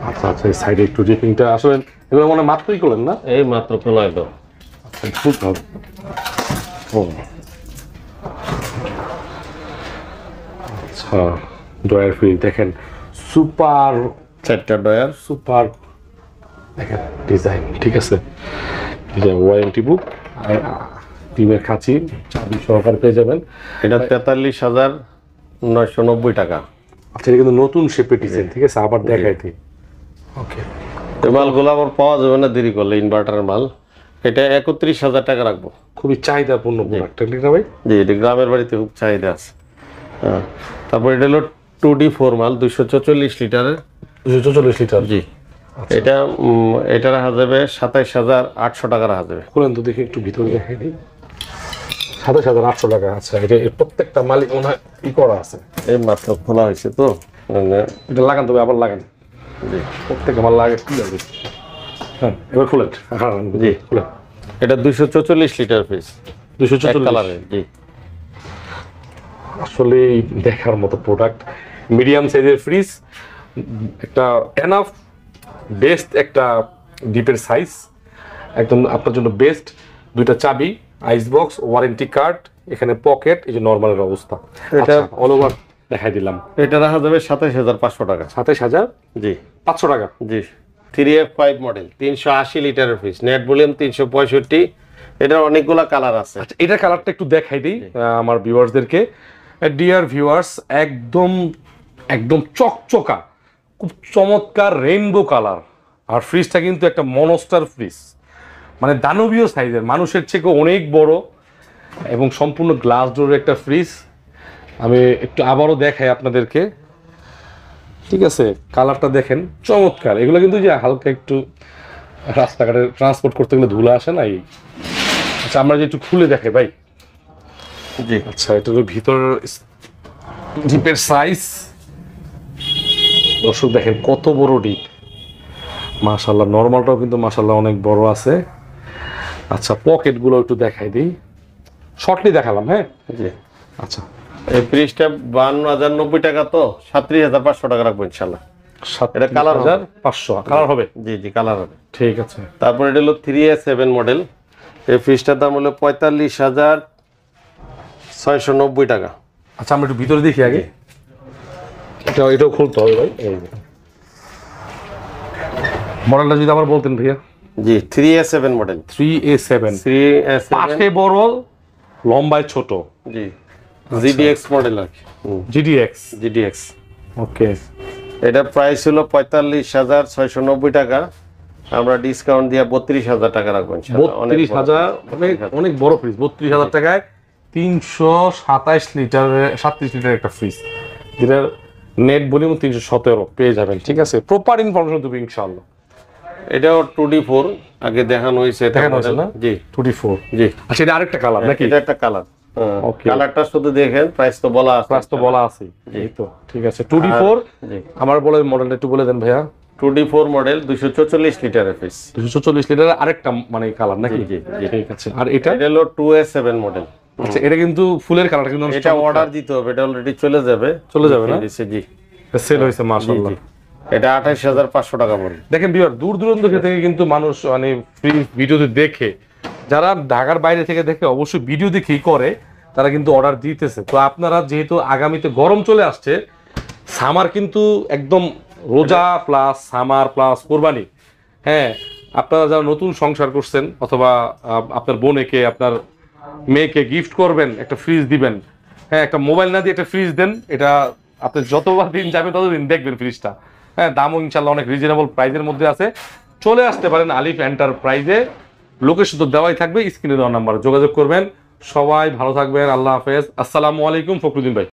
আচ্ছা আচ্ছা, এই সাইডে একটু রিপিংটা আসলে এগুলো মনে মাত্রই করলেন না? এই মাত্র খোলা এলো। খুব ভালো। আচ্ছা, ডয়ার ফ্রিজ দেখেন, সুপার 4টা ডয়ার, সুপার দেখেন ডিজাইন, ঠিক আছে, ডিজাইন, ওয়ারেন্টি বুক আর টিমের খাঁচি, চাবি সহকারে পেয়ে যাবেন। এটা 43,990 টাকা। আচ্ছা, এটা কিন্তু নতুন শেপের ডিজাইন, ঠিক আছে, আবার দেখাই দিই। ওকে, এই মালগুলো আবার পাওয়া যাবে না দেরি করলে, ইনভার্টারের মাল। এটা 31,000 টাকা রাখবো। খুবই চাহিদাপূর্ণ প্রোডাক্ট, ঠিক না ভাই? জি, এটা গ্রামের বাড়িতে খুব চাহিদা আছে। হ্যাঁ, তারপর এটা হলো 2D4 মাল, 244 লিটারের। 244 লিটার, জি। এটা রাখা যাবে 27,800 টাকা রাখা যাবে। খুলেন তো দেখি, একটু ভিতরে দেখাই দিই। 27,800 টাকা। আচ্ছা, এটা এর প্রত্যেকটা মালিক মনে হয় ই করা আছে। এই মাত্র খোলা হয়েছে তো, এটা লাগান, তবে আবার লাগান। জি, প্রত্যেকটা মাল লাগে, কি লাগবে? হ্যাঁ, এবার খুলেন। জি, খুলেন। এটা 244 লিটার ফ্রিজ, 244 কালারের। জি, আসলে দেখার মতো প্রোডাক্ট, মিডিয়াম সাইজের ফ্রিজ, একটা এনাফ বেস্ট একটা ডিপের সাইজ, একদম আপনার জন্য বেস্ট। দুইটা চাবি, আইস বক্স, ওয়ারেন্টি কার্ড, এখানে পকেট, এই যে নরমালের অবস্থা। এটা অল ওভার দেখাই দিলাম। এটা রাখা যাবে 27,500 টাকা। 27,000, জি, 500 টাকা। জি, 3F5 মডেল, 380 লিটারের ফ্রিজ, নেট ভলিউম 365। এটার অনেকগুলা কালার আছে। আচ্ছা, এটার কালারটা একটু দেখাই দিই আমার ভিউয়ার্সদেরকে। ডিয়ার ভিউয়ার্স, একদম একদম চকচকা, খুব চমৎকার রেইনবো কালার। আর ফ্রিজটা কিন্তু একটা মনস্টার ফ্রিজ, মানে দানবীয় সাইজের, মানুষের থেকে অনেক বড় এবং সম্পূর্ণ গ্লাস ডোরের একটা ফ্রিজ। আমি একটু আবারও দেখাই আপনাদেরকে, ঠিক আছে, কালারটা দেখেন, চমৎকার। এগুলো কিন্তু যে হালকা একটু রাস্তাঘাটে ট্রান্সপোর্ট করতে গেলে ধুলা আসে না এই। আচ্ছা, আমরা যে একটু খুলে দেখাই ভাই। জি, আচ্ছা, এটা হলো ভিতর ডিপের সাইজ। দর্শক দেখেন কত বড় ডিপ, মাশাআল্লাহ। নরমালটাও কিন্তু মাশাআল্লাহ অনেক বড় আছে। আচ্ছা, পকেট গুলো একটু দেখাই দিই, শর্টলি দেখালাম। হ্যাঁ, জি। আচ্ছা, এই ফ্রিজটা 52,090 টাকা, তো 37,500 টাকা রাখবো ইনশাল্লাহ। এটা কালার 500 কালার হবে। জি, জি, কালার হবে। ঠিক আছে। তারপর এটা হলো 3A7 মডেল। এই ফ্রিজটার দাম হলো 45,690 টাকা। আচ্ছা, আমরা একটু ভিতরে দেখি আগে। এটাও খুলতে হবে ভাই। মডেলটা যদি আবার বলতেন ভাইয়া। জি, 3A7 মডেল। 3A7, পাশে বড়, লম্বায় ছোট। জি, GDX মডেল আর কি। GDX। ওকে, এটা প্রাইস হলো 45,690 টাকা। আমরা ডিসকাউন্ট দিয়ে 32,000 টাকা রাখবো ইনশাআল্লাহ। 32,000, অনেক বড় ফ্রিজ। 32,000 টাকায় 327 লিটারের 37 লিটারের একটা ফ্রিজ, যেটার নেট ভলিউম 317 পেয়ে যাবেন। ঠিক আছে, প্রপার ইনফরমেশন দেবো ইনশাআল্লাহ। এটাও 2D4 আগে দেখানো হয়েছে, না? জি, 2D4। জি। আচ্ছা, এটা আরেকটা কালার নাকি? এটা একটা কালার। ওকে, কালারটা শুধু দেখেন, প্রাইস তো বলা আছে। এই তো, ঠিক আছে। 2D4, জি। আমার বলে মডেলটা একটু বলে দেন ভাইয়া। 2D4 মডেল, 244 লিটারের ফ্রিজ, 244 লিটারের আরেকটা মানে কালার নাকি? জি, জি। ঠিক আছে। আর এটা হলো 2A7 মডেল। আচ্ছা, এটা কিন্তু ফুলের কালারটা কিন্তু এটা অর্ডার দিতে হবে, এটা অলরেডি চলে যাবে না? জি, সেল হয়েছে মাশাআল্লাহ। এটা 28,500 টাকা পড়বে। দেখেন ভিউয়ার, দূর দূরান্ত থেকে কিন্তু মানুষ মানে ফ্রি ভিডিওতে দেখে যারা ঢাকার বাইরে থেকে দেখে অবশ্যই ভিডিও দেখেই করে, তারা কিন্তু অর্ডার দিতেছে। তো আপনারা যেহেতু আগামীতে গরম চলে আসছে, সামার কিন্তু একদম রোজা প্লাস সামার প্লাস কোরবানি, হ্যাঁ, আপনারা যারা নতুন সংসার করছেন অথবা আপনার বোনেকে আপনার মেয়েকে গিফট করবেন, একটা ফ্রিজ দিবেন, হ্যাঁ, একটা মোবাইল না দিয়ে একটা ফ্রিজ দেন, এটা আপনি যতবার দিন যাবেন ততদিন দেখবেন ফ্রিজটা, হ্যাঁ, দামও ইনশাল্লাহ অনেক রিজনেবল প্রাইসের মধ্যে আছে। চলে আসতে পারেন আলিফ এন্টারপ্রাইজে, লোকেশন তো দেওয়াই থাকবে, স্ক্রিনে দেওয়া নাম্বার যোগাযোগ করবেন। সবাই ভালো থাকবেন, আল্লাহ হাফেজ, আসসালামু আলাইকুম। ফখরুদ্দিন ভাই।